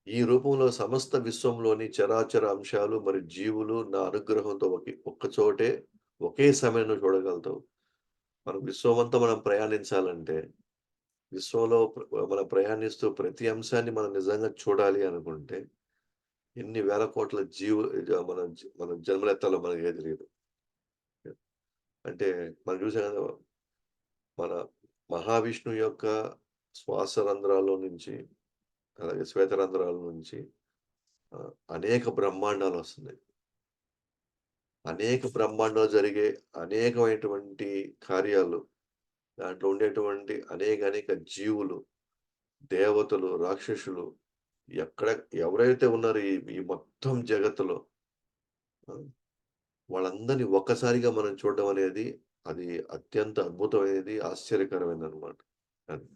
A: "ఈ రూపంలో సమస్త విశ్వంలోని చరాచర అంశాలు మరియు జీవులు నా అనుగ్రహంతో ఒక్కచోటే ఒకే సమయంలో చూడగలుగుతావు." మనం విశ్వమంతా మనం ప్రయాణించాలంటే, విశ్వంలో మనం ప్రయాణిస్తూ ప్రతి అంశాన్ని మనం నిజంగా చూడాలి అనుకుంటే, ఎన్ని వేల కోట్ల మనం జన్మలెత్తాలో మనకే తెలీదు. అంటే మనం చూసాం కదా! మన మహావిష్ణువు యొక్క శ్వాస రంధ్రాల్లో నుంచి, అలాగే శ్వేతరంధ్రాల నుంచి అనేక బ్రహ్మాండాలొస్తున్నాయి. అనేక బ్రహ్మాండాలు జరిగే అనేకమైనటువంటి కార్యాలు, దాంట్లో ఉండేటువంటి అనేక జీవులు, దేవతలు, రాక్షసులు ఎక్కడ ఎవరైతే ఉన్నారో ఈ ఈ మొత్తం జగత్తులో ఆహ్, వాళ్ళందరిని ఒక్కసారిగా మనం చూడడం అనేది అది అత్యంత అద్భుతమైనది, ఆశ్చర్యకరమైనదనమాట. అది.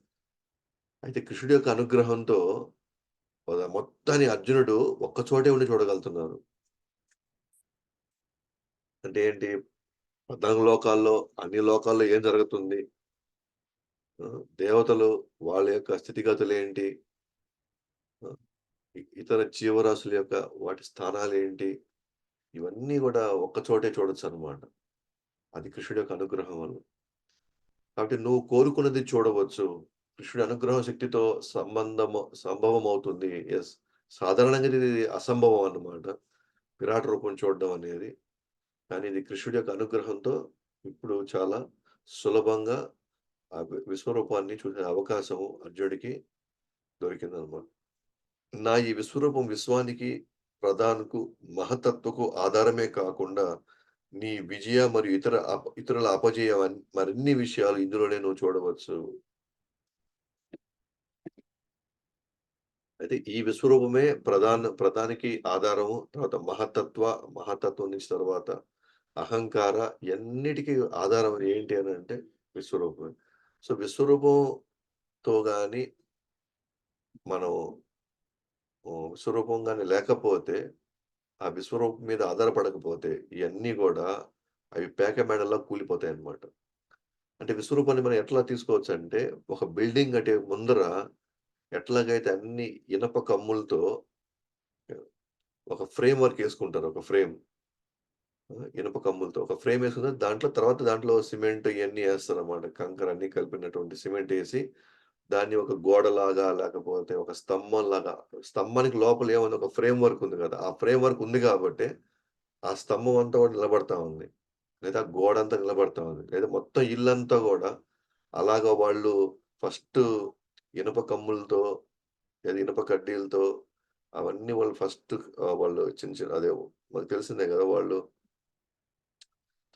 A: అయితే కృష్ణుడి యొక్క అనుగ్రహంతో మొత్తాన్ని అర్జునుడు ఒక్క చోటే ఉండి చూడగలుగుతున్నారు. అంటే ఏంటి? 14 లోకాల్లో, అన్ని లోకాల్లో ఏం జరుగుతుంది? దేవతలు వాళ్ళ యొక్క స్థితిగతులేంటి? ఆహ్, ఇతర జీవరాశుల యొక్క వాటి స్థానాలేంటి? ఇవన్నీ గూడా ఒక్క చోటే చూడొచ్చనమాట. అది కృష్ణుడి యొక్క అనుగ్రహం వల్ల. కాబట్టి నువ్వు కోరుకున్నది చూడవచ్చు. కృష్ణుడి అనుగ్రహ శక్తితో సంభవమవుతుంది. యెస్. సాధారణంగా ఇది అసంభవం అన్నమాట. విరాట్ రూపం చూడడం అనేది. కానీ ఇది కృష్ణుడి యొక్క అనుగ్రహంతో ఇప్పుడు చాలా సులభంగా ఆ విశ్వరూపాన్ని చూసే అవకాశం అర్జునుడికి దొరికిందనమాట. నా ఈ విశ్వరూపం విశ్వానికి, ప్రధానకు, మహత్తత్వకు ఆధారమే కాకుండా, నీ విజయ మరియు ఇతరుల అపజయం మరిన్ని విషయాలు ఇందులోనే నువ్వు చూడవచ్చు. అయితే ఈ విశ్వరూపమే ప్రధానికి ఆధారము. తర్వాత మహత్తత్వం నుంచి తర్వాత అహంకార ఎన్నిటికి ఆధారం ఏంటి అనంటే విశ్వరూపమే. సో, విశ్వరూపంతో గాని మనం విశ్వరూపం గాని లేకపోతే, ఆ విశ్వరూపం మీద ఆధారపడకపోతే ఇయన్నీ గూడా అవి పేక మేడల్లా కూలిపోతాయన్నమాట. అంటే విశ్వరూపాన్ని మనం ఎట్లా తీసుకోవచ్చంటే, ఒక బిల్డింగ్ కట్టే ముందర ఎట్లాగైతే అన్ని ఇనప కమ్ములతో ఒక ఫ్రేమ్ వర్క్ యేసుకుంటారు. ఒక ఫ్రేమ్. ఇనుప కమ్ములతో ఒక ఫ్రేమ్ యేసుకున్న దాంట్లో సిమెంట్ ఇయన్నీ యేస్తారన్నమాట. కంకర అన్నీ కలిపినటువంటి సిమెంట్ యేసి, దాన్ని ఒక గోడలాగా లేకపోతే ఒక స్తంభంలాగా స్తంభానికి లోపల ఏముంది ఒక ఫ్రేమ్ వర్క్ ఉంది గదా! ఆ ఫ్రేమ్ వర్క్ ఉంది గాబట్టే, ఆ స్తంభం అంతా గూడా నిలబడతా ఉంది. లేదా గోడంతా నిలబడతా ఉంది. లేదా మొత్తం ఇల్లంతా గూడా అలాగా వాళ్ళు ఫస్టు ఇనుప కమ్ములతో లేదా ఇనుప కడ్డీలతో అవన్నీ వాళ్ళు చిన్న చిన్న అదే మనకు తెలిసిందే గదా! వాళ్ళు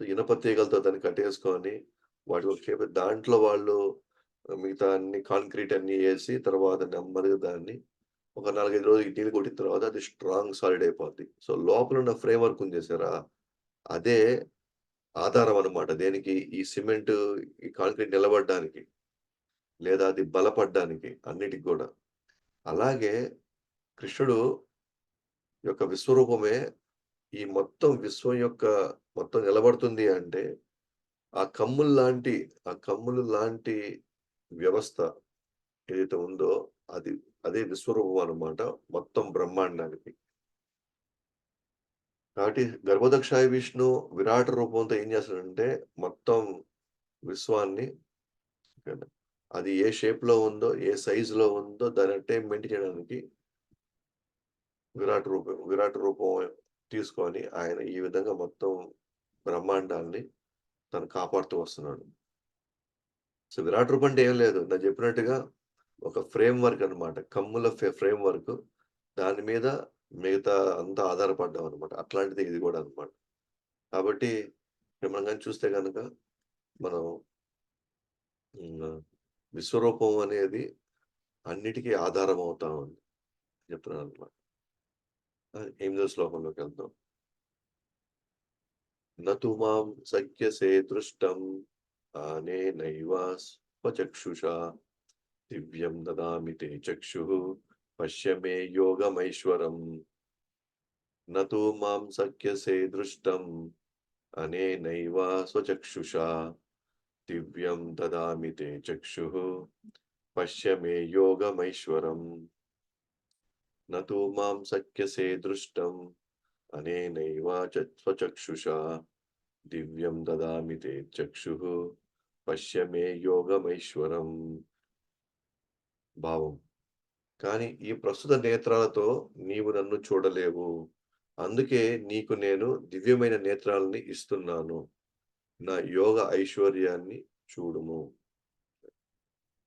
A: ఇనప తీగలతో దాన్ని కట్టేసుకొని, వాటి ఒక షేప్ దాంట్లో వాళ్ళు మిగతా అన్ని కాంక్రీట్ అన్నీ ఏసి, తర్వాత నెమ్మదిగా దాన్ని ఒక 4, 5 రోజులు నీళ్లు కొట్టిన తర్వాత అది స్ట్రాంగ్ సాలిడ్ అయిపోద్ది. సో, లోపలున్న ఫ్రేమ్ వర్క్ ఉంది చూసారా? అదే ఆధారం అన్నమాట. దేనికి? ఈ సిమెంటు, ఈ కాంక్రీట్ నిలబడడానికి, లేదా అది బలపడ్డానికి అన్నిటికి గూడా. అలాగే కృష్ణుడు యొక్క విశ్వరూపమే ఈ మొత్తం విశ్వం యొక్క మొత్తం నిలబడుతుంది అంటే ఆ ఆ కమ్ములు లాంటి వ్యవస్థ ఏదైతే ఉందో అది అదే విశ్వరూపం అన్నమాట మొత్తం బ్రహ్మాండానికి. కాబట్టి గర్భోదక్షాయ విష్ణు విరాట రూపంతో ఏం చేస్తాడంటే మొత్తం విశ్వాన్ని అది ఏ షేప్‌లో ఉందో, ఏ సైజ్‌లో ఉందో దానట్టే మెయింటైన్ చేయడానికి విరాట్ రూపం తీసుకొని ఆయన ఈ విధంగా మొత్తం బ్రహ్మాండాన్ని తను కాపాడుతూ వస్తున్నాడు. సో, విరాట్ రూపం అంటే ఏం లేదు. నేను చెప్పినట్టుగా ఒక ఫ్రేమ్ వర్క్ అన్నమాట. Kammula frame work. దాని మీద మిగతా అంతా ఆధారపడ్డాం అన్నమాట. అట్లాంటిదే ఇది గూడా అన్నమాట. కాబట్టి ఇప్పుడు మనం గాని చూస్తే గనక మనం హ్మ్. విశ్వరూపం అనేది అన్నిటికి ఆధారం అవుతా ఉంది. చెప్తున్నానన్నమాట. 8దో శ్లోకంలోకెళ్దాం. నతు మాం శక్యసే దృష్టం అనేనైవ స్వచక్షుషా దివ్యం దదామి తే చక్షుః పశ్య మే యోగమైశ్వరం. నతు మాం శక్యసే దృష్టం అనేనైవ స్వచక్షుషా దివ్యం దదామి తే చక్షుః పశ్య మే యోగమైశ్వరం. నతు మాం శక్యసే దృష్టం అనేనైవ స్వచక్షుషా దివ్యం దదామి తే చక్షుః పశ్య మే యోగమైశ్వరం. భావం. కానీ ఈ ప్రస్తుత నేత్రాలతో నీవు నన్ను చూడలేవు. అందుకే నీకు నేను దివ్యమైన నేత్రాల్ని ఇస్తున్నాను. నా యోగ ఐశ్వర్యాన్ని చూడుము.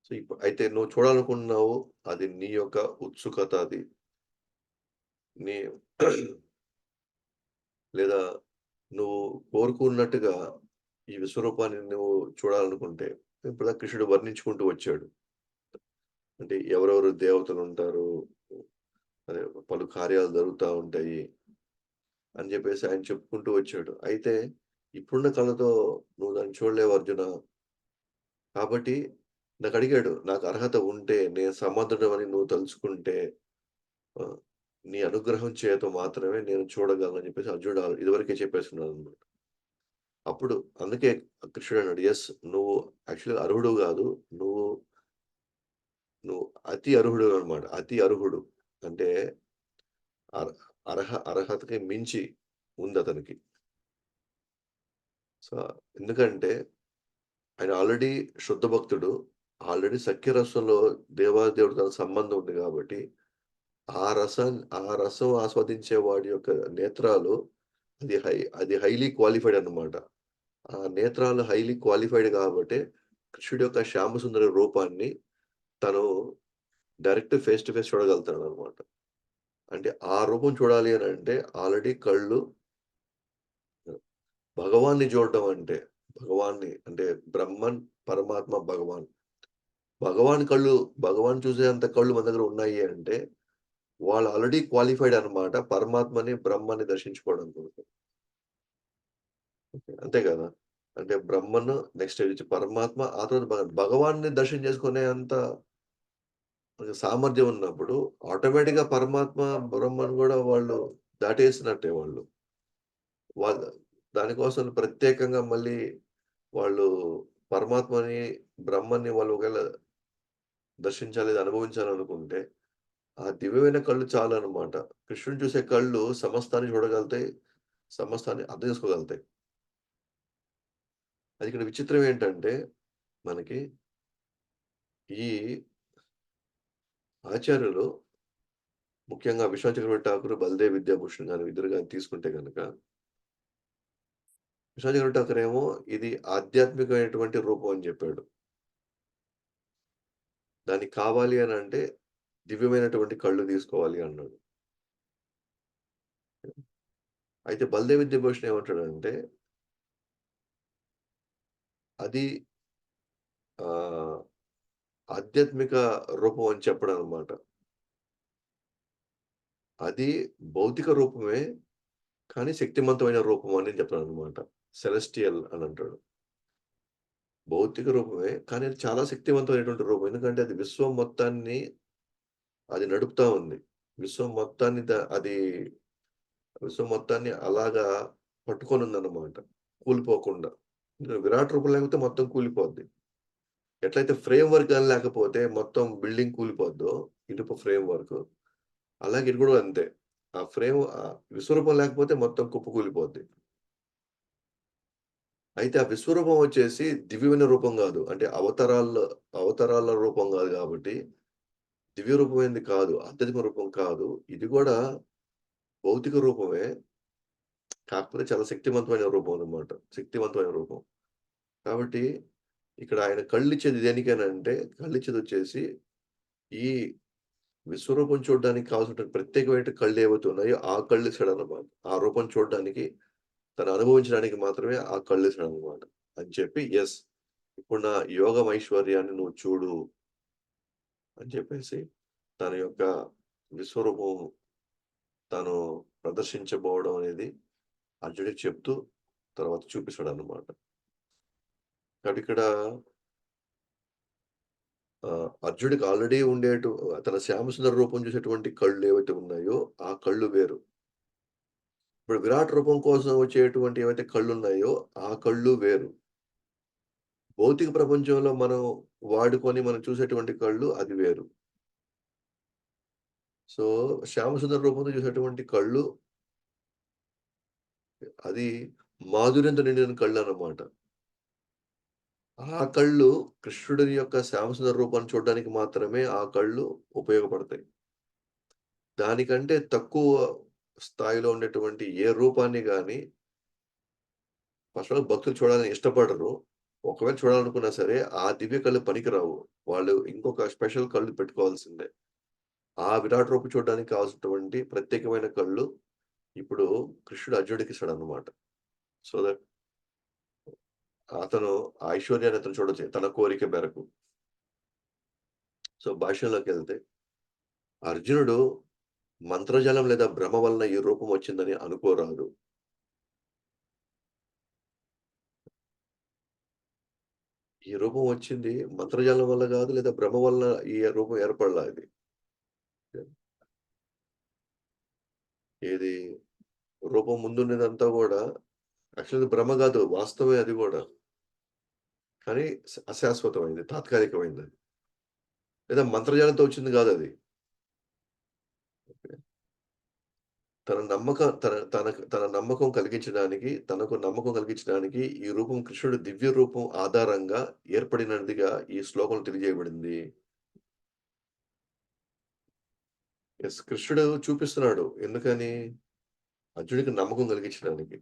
A: సో, అయితే నువ్వు చూడాలనుకుంటున్నావు. అది నీ యొక్క ఉత్సుకత అది. నీ లేదా నువ్వు కోరుకున్నట్టుగా ఈ విశ్వరూపాన్ని నువ్వు చూడాలనుకుంటే, ఇప్పుడు కృష్ణుడు వర్ణించుకుంటూ వచ్చాడు. అంటే ఎవరెవరు దేవతలుంటారు. అదే పలు కార్యాలు జరుగుతా ఉంటాయి అని జెప్పేసి ఆయన చెప్పుకుంటూ వచ్చాడు. అయితే ఇప్పుడున్న కళ్ళతో నువ్వు దాన్ని చూడలేవు అర్జున. కాబట్టి నాకడిగాడు. నాకు అర్హత ఉంటే, నేను సమర్థుడవని నువ్వు తలుచుకుంటే ఆహ్, నీ అనుగ్రహం చేత మాత్రమే నేను చూడగలను అని జెప్పేసి అర్జునుడు ఇదివరకే చెప్పేసున్నాడన్నమాట. అప్పుడు అందుకే కృష్ణుడన్నాడు, "యెస్, నువ్వు యాక్చువల్‌గా అర్హుడు గాదు. నువ్వు నువ్వు అతి అర్హుడు అన్నమాట. అతి అర్హుడు." అంటే అర్ అర్హతకి మించి ఉందతనికి. సో, ఎందుకంటే ఆయన ఆల్రెడీ శుద్ధ భక్తుడు. ఆల్రెడీ సఖ్యరసంలో దేవాదేవుడితో సంబంధం ఉంది గాబట్టి, ఆ రసం ఆస్వాదించే వాడి యొక్క నేత్రాలు అది హైలీ క్వాలిఫైడ్ అన్నమాట. ఆ నేత్రాలు హైలీ క్వాలిఫైడ్ గాబట్టే కృష్ణుడి యొక్క శ్యామసుందర రూపాన్ని తను డైరెక్ట్ ఫేస్ టు ఫేస్ చూడగలుగుతాడన్నమాట. అంటే ఆ రూపం చూడాలి అనంటే ఆల్రెడీ కళ్ళు భగవాన్‌ని చూడటం అంటే, భగవాన్‌ని అంటే బ్రహ్మన్, పరమాత్మ, భగవాన్. భగవాన్ కళ్ళు భగవాన్ చూసేంత కళ్ళు మన దగ్గర ఉన్నాయి అంటే, వాళ్ళు ఆల్రెడీ క్వాలిఫైడ్ అన్నమాట. పరమాత్మని, బ్రహ్మాన్ని దర్శించుకోవడం కొరకు. అంతే గదా! అంటే బ్రహ్మను నెక్స్ట్ స్టేజ్ పరమాత్మ, ఆ తర్వాత భగవాన్‌ని దర్శనం చేసుకునే అంత సామర్థ్యం ఉన్నప్పుడు, ఆటోమేటిక్‌గా పరమాత్మ, బ్రహ్మను గూడా వాళ్ళు దాటేసినట్టే వాళ్ళు. వాళ్ళ దానికోసం ప్రత్యేకంగా మళ్ళీ వాళ్ళు పరమాత్మని, బ్రహ్మని వాళ్ళు ఒకవేళ దర్శించాలి, అనుభవించాలనుకుంటే, ఆ దివ్యమైన కళ్ళు చాలనమాట. కృష్ణుడిని చూసే కళ్ళు సమస్తాన్ని చూడగలుగుతాయి. సమస్తాన్ని అర్థం చేసుకోగలుగుతాయి. అది ఇక్కడ విచిత్రం ఏంటంటే, మనకి ఈ ఆచార్యులు ముఖ్యంగా విశ్వనాథ చక్రవర్తి ఠాకూర్, బల్దేవ్ విద్యాభూషణ్ గాని ఇద్దరు గాని తీసుకుంటే గనక, విశ్వనాథ చక్రవర్తి ఠాకూర్ ఏమో ఇది ఆధ్యాత్మికమైనటువంటి రూపం అని జెప్పాడు. దానికి కావాలి అనంటే దివ్యమైనటువంటి కళ్ళు తీసుకోవాలి అన్నాడు. అయితే బల్దేవ్ విద్యాభూషణ్ ఏమంటాడంటే, అది ఆహ్, ఆధ్యాత్మిక రూపం అని చెప్పడనమాట. అది భౌతిక రూపమే, కానీ శక్తివంతమైన రూపం అని చెప్తాడనమాట. సెలెస్టియల్ అనంటాడు. భౌతిక రూపమే, కానీ అది చాలా శక్తివంతమైనటువంటి రూపం. ఎందుకంటే అది విశ్వం మొత్తాన్ని అది నడుపుతా ఉంది. విశ్వం మొత్తాన్ని అది విశ్వం మొత్తాన్ని అలాగా పట్టుకొనుందన్నమాట. కూలిపోకుండా. విరాట్ రూపం లేకపోతే మొత్తం కూలిపోద్ది. ఎట్లయితే ఫ్రేమ్ వర్క్ గాని లేకపోతే మొత్తం బిల్డింగ్ కూలిపోద్దో, ఇనుప ఫ్రేమ్ వర్క్. అలాగే ఇది గూడా అంతే. ఆ ఫ్రేమ్ విశ్వరూపం లేకపోతే మొత్తం కుప్పకూలిపోద్ది. అయితే ఆ విశ్వరూపం వచ్చేసి దివ్యమైన రూపం గాదు. అంటే అవతారాల రూపం గాదు గాబట్టి, దివ్య రూపమైనది కాదు. ఆధ్యాత్మిక రూపం కాదు. ఇది గూడా భౌతిక రూపమే. కాకపోతే చాలా శక్తివంతమైన రూపం అన్నమాట. శక్తివంతమైన రూపం. కాబట్టి ఇక్కడ ఆయన కళ్ళిచ్చేది దేనికనంటే, కళ్ళిచ్చేదొచ్చేసి ఈ విశ్వరూపం చూడడానికి కావాల్సినటువంటి ప్రత్యేకమైన కళ్ళు ఏవైతే ఉన్నాయో, ఆ కళ్ళిస్తాడన్నమాట. ఆ రూపం చూడడానికి, తను అనుభవించడానికి మాత్రమే ఆ కళ్ళిస్తాడన్నమాట. అని చెప్పి ఇప్పుడు నా యోగమైశ్వర్యాన్ని నువ్వు చూడు అని చెప్పేసి, తన యొక్క విశ్వరూపం తను ప్రదర్శించబోవడం అనేది అర్జునుడికి చెప్తూ తర్వాత చూపిస్తాడన్నమాట. కాబట్టి ఇక్కడ అర్జునుడికి ఆల్రెడీ తన శ్యామసుందర రూపం చూసేటువంటి కళ్ళు ఏవైతే ఉన్నాయో, ఆ కళ్ళు వేరు. ఇప్పుడు విరాట్ రూపం కోసం వచ్చేటువంటి ఏవైతే కళ్ళున్నాయో, ఆ కళ్ళు వేరు. భౌతిక ప్రపంచంలో మనం చూసేటువంటి కళ్ళు అది వేరు. సో, శ్యామసుందర రూపంతో చూసేటువంటి కళ్ళు అది మాధుర్యంతో నిండిన కళ్ళన్నమాట. ఆ కళ్ళు కృష్ణుడి యొక్క శ్యామసుందర రూపాన్ని చూడడానికి మాత్రమే ఆ కళ్ళు ఉపయోగపడతాయి. దానికంటే తక్కువ స్థాయిలో ఉండేటువంటి ఏ రూపాన్ని గాని అసలు భక్తులు చూడాలని ఇష్టపడరు. ఒకవేళ చూడాలనుకున్నా సరే, ఆ దివ్య కళ్ళు పనికిరావు. వాళ్ళు ఇంకొక స్పెషల్ కళ్ళు పెట్టుకోవాల్సిందే. ఆ విరాట్ రూపం చూడడానికి కావాల్సినటువంటి ప్రత్యేకమైన కళ్ళు ఇప్పుడు కృష్ణుడు అర్జునుడికిస్తాడన్నమాట. సో దట్ అతను ఆ ఐశ్వర్యాన్ని అతను చూడొచ్చు తన కోరిక మేరకు. సో భాష్యంలోకెళ్తే అర్జునుడు మంత్రజాలం లేదా భ్రమ వలన ఈ రూపం వచ్చిందని అనుకోరాదు. ఈ రూపం వచ్చింది మంత్రజాలం వల్ల గాదు, లేదా భ్రమ వల్ల ఈ రూపం ఏర్పడలా ఇది. ఏది రూపం ముందున్నదంతా గూడా యాక్చువల్‌గా భ్రమ గాదు. వాస్తవమే అది గూడా. కానీ అశాశ్వతమైంది. తాత్కాలికమైందది. లేదా మంత్రజాలంతో వచ్చింది గాదది. తన నమ్మక తన తనకు తన నమ్మకం కలిగించడానికి, తనకు నమ్మకం కలిగించడానికి ఈ రూపం కృష్ణుడి దివ్య రూపం ఆధారంగా ఏర్పడినదిగా ఈ శ్లోకంలో తెలియజేయబడింది. కృష్ణుడు చూపిస్తున్నాడు. ఎందుకని? అర్జునుడికి నమ్మకం కలిగించడానికి.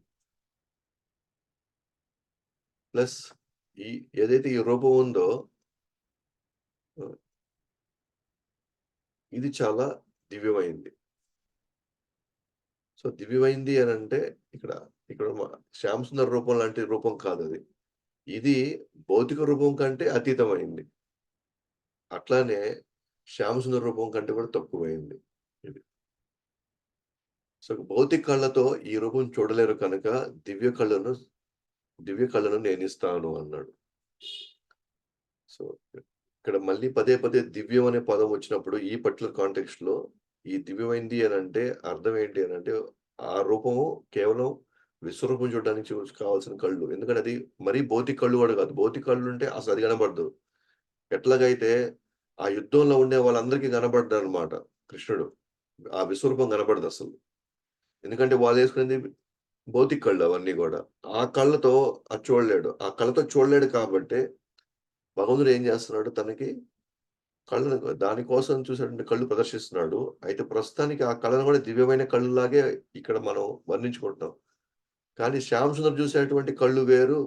A: ప్లస్ ఈ ఏదైతే ఈ రూపం ఉందో ఆహ్, ఇది చాలా దివ్యమైంది. సో, దివ్యమైంది అనంటే ఇక్కడ, ఇక్కడ శ్యామ్ సుందర్ రూపం లాంటి రూపం కాదది. ఇది భౌతిక రూపం కంటే అతీతమైంది. అట్లానే శ్యామ్ సుందర్ రూపం కంటే కూడా తక్కువైంది. ఇది. సో, భౌతిక కళ్ళతో ఈ రూపం చూడలేరు కనుక దివ్య కళ్ళను దివ్య కళ్ళను నేనిస్తాను అన్నాడు. సో, ఇక్కడ మళ్ళీ పదే పదే దివ్యం అనే పదం వచ్చినప్పుడు ఈ పర్టిక్యులర్ కాంటెక్స్ట్‌లో ఈ దివ్యమైంది అనంటే అర్థం ఏంటి అనంటే, ఆ రూపము కేవలం విశ్వరూపం చూడడానికి కావాల్సిన కళ్ళు. ఎందుకంటే అది మరీ భౌతిక కళ్ళు గూడా కాదు. భౌతిక కళ్ళుంటే అసలది కనపడదు. ఎట్లాగైతే ఆ యుద్ధంలో ఉండే వాళ్ళందరికీ కనపడ్డాడనమాట కృష్ణుడు. ఆ విశ్వరూపం కనపడదసలు. ఎందుకంటే వాళ్ళేసుకునేది భౌతిక కళ్ళు అవన్నీ గూడా. ఆ కళ్ళతో అది చూడలేడు. ఆ కళ్ళతో చూడలేడు కాబట్టే భగవంతుడు ఏం జేస్తున్నాడు తనకి కళ్ళను దాని కోసం చూసేటువంటి కళ్ళు ప్రదర్శిస్తున్నాడు. అయితే ప్రస్తుతానికి ఆ కళను గూడా దివ్యమైన కళ్ళులాగే ఇక్కడ మనం వర్ణించుకుంటున్నాం. కానీ శ్యామ్ సుందర్ చూసేటువంటి కళ్ళు వేరు.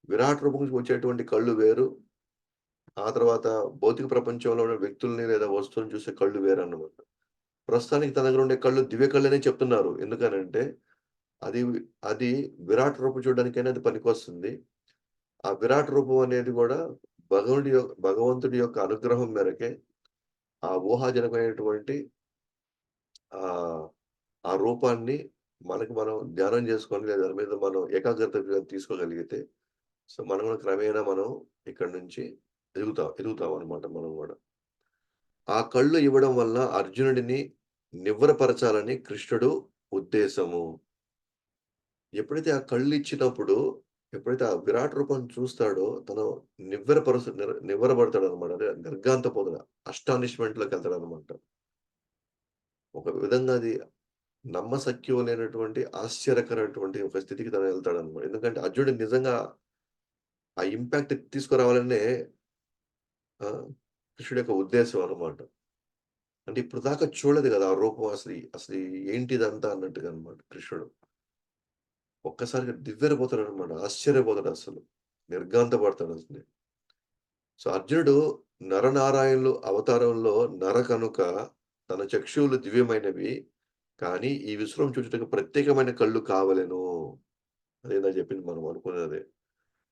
A: విరాట్ రూపం వచ్చేటువంటి కళ్ళు వేరు. ఆ తర్వాత భౌతిక ప్రపంచంలో ఉన్న వ్యక్తుల్ని లేదా వస్తువులను చూసే కళ్ళు వేరన్నమాట. ప్రస్తుతానికి తన దగ్గర ఉండే కళ్ళు దివ్య కళ్ళనే చెప్తున్నారు. ఎందుకనంటే అది అది విరాట్ రూపం చూడడానికైనా అది పనికొస్తుంది. ఆ విరాట్ రూపం అనేది గూడా భగవంతుడి యొక్క అనుగ్రహం మేరకే ఆ ఊహాజనకమైనటువంటి ఆహ్, ఆ రూపాన్ని మనకి మనం ధ్యానం చేసుకొని లేదా దాని మీద మనం ఏకాగ్రతగా తీసుకోగలిగితే, సో, మనం కూడా క్రమేణా మనం ఇక్కడి నుంచి ఎదుగుతామనమాట మనం గూడా. ఆ కళ్ళు ఇవ్వడం వల్ల అర్జునుడిని నివ్వరపరచాలని కృష్ణుడు ఉద్దేశము. ఎప్పుడైతే ఆ కళ్ళిచ్చినప్పుడు, ఎప్పుడైతే ఆ విరాట్ రూపాన్ని చూస్తాడో తను నివ్వరపడతాడనమాట. అదే నిర్ఘాంతపోతడు. అస్టానిష్‌మెంట్‌లోకెళ్తాడనమాట. ఒక విధంగా అది నమ్మశక్యం లేనటువంటి ఆశ్చర్యకరమైనటువంటి ఒక స్థితికి తను వెళ్తాడనమాట. ఎందుకంటే అర్జునుడు నిజంగా ఆ ఇంపాక్ట్ తీసుకురావాలనే కృష్ణుడి యొక్క ఉద్దేశ్యం అన్నమాట. అంటే ఇప్పటిదాకా చూడలేదు గదా! ఆ రూపం అసలు ఏంటిదంతా అన్నట్టుగా అన్నమాట కృష్ణుడు. ఒక్కసారిగా దివ్వెరపోతాడనమాట. ఆశ్చర్యపోతాడసలు. నిర్ఘాంతపడతాడసలు. సో, అర్జునుడు నరనారాయణులు అవతారంలో నర కనుక తన చక్షువులు దివ్యమైనవి. కానీ ఈ విశ్వం చూచుటకు ప్రత్యేకమైన కళ్ళు కావలెను. అదే ఇందాక చెప్పింది మనం అనుకున్నదే.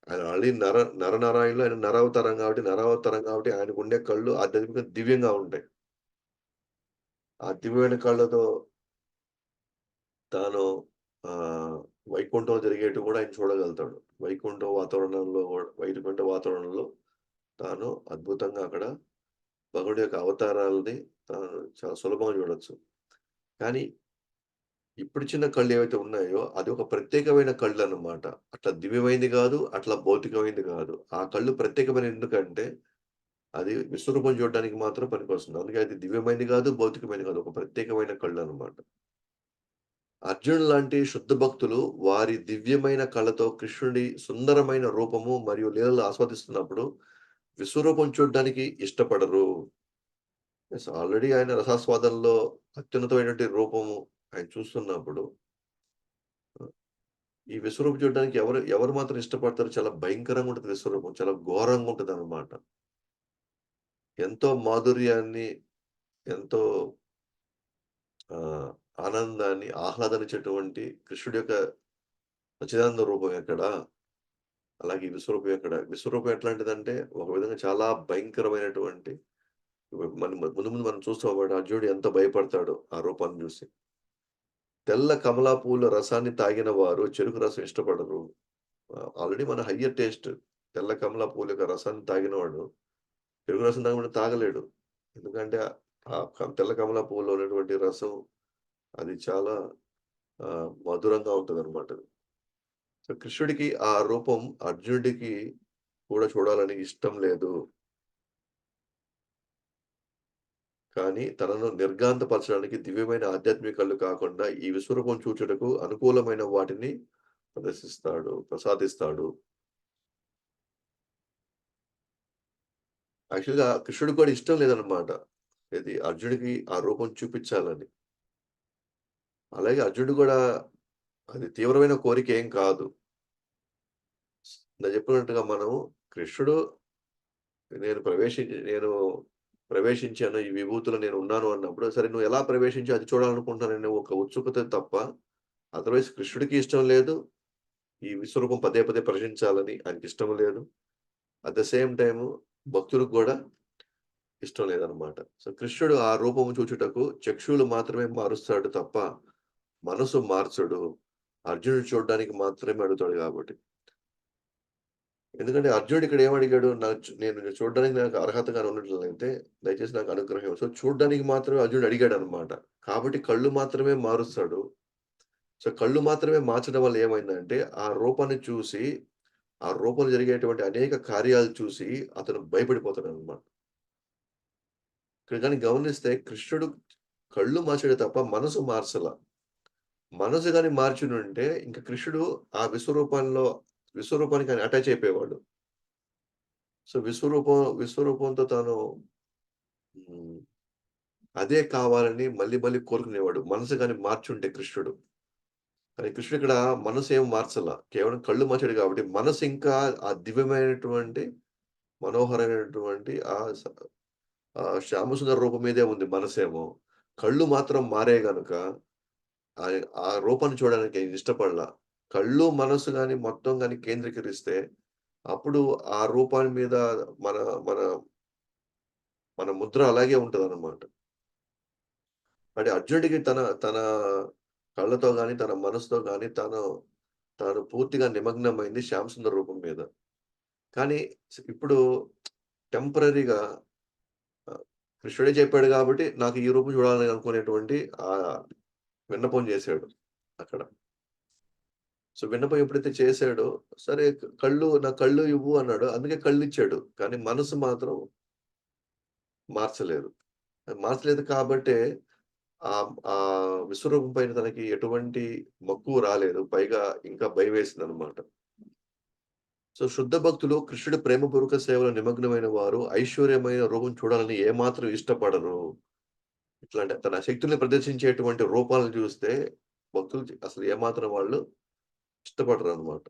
A: ఆయన ఆల్రెడీ నరనారాయణులు ఆయన నరావతారం కాబట్టి ఆయనకుండే కళ్ళు ఆధ్యాత్మికంగా దివ్యంగా ఉంటాయి. ఆ దివ్యమైన కళ్ళతో తాను వైకుంఠంలో జరిగేటివి గూడా ఆయన చూడగలుగుతాడు. వైకుంఠ వాతావరణంలో తాను అద్భుతంగా అక్కడ భగవుడి యొక్క అవతారాలని తాను చాలా సులభంగా చూడొచ్చు. కానీ ఇప్పుడు చిన్న కళ్ళేవైతే ఉన్నాయో అది ఒక ప్రత్యేకమైన కళ్ళన్నమాట. అట్లా దివ్యమైంది గాదు, అట్లా భౌతికమైంది గాదు. ఆ కళ్ళు ప్రత్యేకమైనవి ఎందుకంటే అది విశ్వరూపం చూడడానికి మాత్రం పనికొస్తుంది. అందుకే అది దివ్యమైంది గాదు, భౌతికమైనది గాదు. ఒక ప్రత్యేకమైన కళ్ళన్నమాట. అర్జునుడు లాంటి శుద్ధ భక్తులు వారి దివ్యమైన కళ్ళతో కృష్ణుడి సుందరమైన రూపము మరియు లీలలు ఆస్వాదిస్తున్నప్పుడు విశ్వరూపం చూడ్డానికి ఇష్టపడరు. యెస్. ఆల్రెడీ ఆయన రసాస్వాదనలో అత్యున్నతమైనటువంటి రూపము ఆయన చూస్తున్నప్పుడు ఈ విశ్వరూపం చూడడానికి ఎవరు ఎవరు మాత్రం ఇష్టపడతారు? చాలా భయంకరంగా ఉంటది విశ్వరూపం. చాలా ఘోరంగా ఉంటదనమాట. ఎంతో మాధుర్యాన్ని, ఎంతో ఆహ్, ఆనందాన్ని, ఆహ్లాదాన్నిచ్చేటువంటి కృష్ణుడి యొక్క సచ్చిదానంద రూపం ఎక్కడ? అలాగే ఈ విశ్వరూపం ఎక్కడ? విశ్వరూపం ఎట్లాంటిదంటే, ఒక విధంగా చాలా భయంకరమైనటువంటి ముందు ముందు మనం చూస్తామన్నమాట. అర్జునుడు ఎంత భయపడతాడో ఆ రూపాన్ని జూసి. తెల్ల కమలా పూల రసాన్ని తాగిన వారు చెరుకు రసం ఇష్టపడరు. ఆల్రెడీ మన హయ్యర్ టేస్ట్. తెల్ల కమలా పూల యొక్క రసాన్ని తాగినవాడు చెరుకు రసం తాగలేడు. ఎందుకంటే తెల్ల కమలా పువ్వులో ఉన్నటువంటి రసం అది చాలా మధురంగా ఉంటదనమాట. సో, కృష్ణుడికి ఆ రూపం అర్జునుడికి కూడా చూడాలని ఇష్టం లేదు. కానీ తనను నిర్గాంతపరచడానికి దివ్యమైన ఆధ్యాత్మిక కళ్ళు కాకుండా ఈ విశ్వరూపం చూచుటకు అనుకూలమైన వాటిని ప్రసాదిస్తాడు. యాక్చువల్‌గా కృష్ణుడికి కూడా ఇష్టం లేదనమాట. ఏది అర్జునుడికి ఆ రూపం చూపిచ్చాలని. అలాగే అర్జునుడు గూడా అది తీవ్రమైన కోరికేం కాదు. ఇందాక చెప్పినట్టుగా మనం కృష్ణుడు నేను ప్రవేశించాను. ఈ విభూతిలో నేనున్నాను అన్నప్పుడు, సరే నువ్వు ఎలా ప్రవేశించి అది చూడాలనుకుంటున్నాననే ఒక ఉత్సుకత తప్ప, అదర్‌వైస్ కృష్ణుడికి ఇష్టం లేదు. ఈ విశ్వరూపం పదే పదే ప్రదర్శించాలని ఆయనకిష్టం లేదు. అట్ ద సేమ్ టైము భక్తులకు గూడా ఇష్టం లేదనమాట. సో, కృష్ణుడు ఆ రూపము చూచుటకు చక్షువులు మాత్రమే మారుస్తాడు తప్ప, మనసు మార్చడు. అర్జునుడు చూడడానికి మాత్రమే అడుగుతాడు గాబట్టి. ఎందుకంటే అర్జునుడు ఇక్కడ ఏమడిగాడు? నేను చూడడానికి నాకు అర్హతగా ఉన్నట్లయితే దయచేసి నాకు అనుగ్రహం సో, చూడడానికి మాత్రమే అర్జునుడు అడిగాడనమాట. కాబట్టి కళ్ళు మాత్రమే మారుస్తాడు. సో, కళ్ళు మాత్రమే మార్చడం వల్ల ఏమైందంటే, ఆ రూపాన్ని చూసి, ఆ రూపంలో జరిగేటువంటి అనేక కార్యాలు చూసి అతను భయపడిపోతాడనమాట. ఇక్కడ గాని గమనిస్తే కృష్ణుడు కళ్ళు మార్చాడే తప్ప మనసు మార్చల. మనసు గాని మార్చునుంటే ఇంక కృష్ణుడు ఆ విశ్వరూపానికి ఆయన అటాచ్ అయిపోయేవాడు. సో, విశ్వరూపంతో తాను హ్మ్. అదే కావాలని మళ్ళీ మళ్ళీ కోరుకునేవాడు. మనసు గాని మార్చుంటే కృష్ణుడు. కానీ కృష్ణుడు ఇక్కడ మనసేం మార్చల. కేవలం కళ్ళు మార్చాడు కాబట్టి మనసు ఇంకా ఆ దివ్యమైనటువంటి, మనోహరమైనటువంటి శ్యామసుందర రూపం మీదే ఉంది మనసేమో. కళ్ళు మాత్రం మారాయి గనుక ఆ రూపాన్ని చూడడానికి ఆయన ఇష్టపడల. కళ్ళు, మనసు గాని మొత్తం గాని కేంద్రీకరిస్తే అప్పుడు ఆ రూపాన్ని మీద మన మన మన ముద్ర అలాగే ఉంటదనమాట. అంటే అర్జునుడికి తన తన కళ్ళతో గాని, తన మనసుతో గాని తాను పూర్తిగా నిమగ్నమైంది శ్యామ్ సుందర్ రూపం మీద. కానీ ఇప్పుడు టెంపరరీగా కృష్ణుడే చెప్పాడు గాబట్టి నాకు ఈ రూపం చూడాలని అనుకునేటువంటి ఆహ్, విన్నపం జేశాడు అక్కడ. సో, విన్నపం ఎప్పుడైతే చేశాడో సరే నా కళ్ళు ఇవ్వు అన్నాడు. అందుకే కళ్ళిచ్చాడు. కానీ మనసు మాత్రం మార్చలేదు. మార్చలేదు కాబట్టే విశ్వరూపం పైన తనకి ఎటువంటి మక్కువ రాలేదు. పైగా ఇంకా భయమేసిందనమాట. సో, శుద్ధ భక్తులు కృష్ణుడి ప్రేమపూర్వక సేవలో నిమగ్నమైన వారు ఐశ్వర్యమైన రూపం చూడాలని ఏమాత్రం ఇష్టపడరు. ఇట్లాంటి తన శక్తుల్ని ప్రదర్శించేటువంటి రూపాలను చూస్తే భక్తులు అసలు ఏమాత్రం వాళ్ళు ఇష్టపడరనమాట.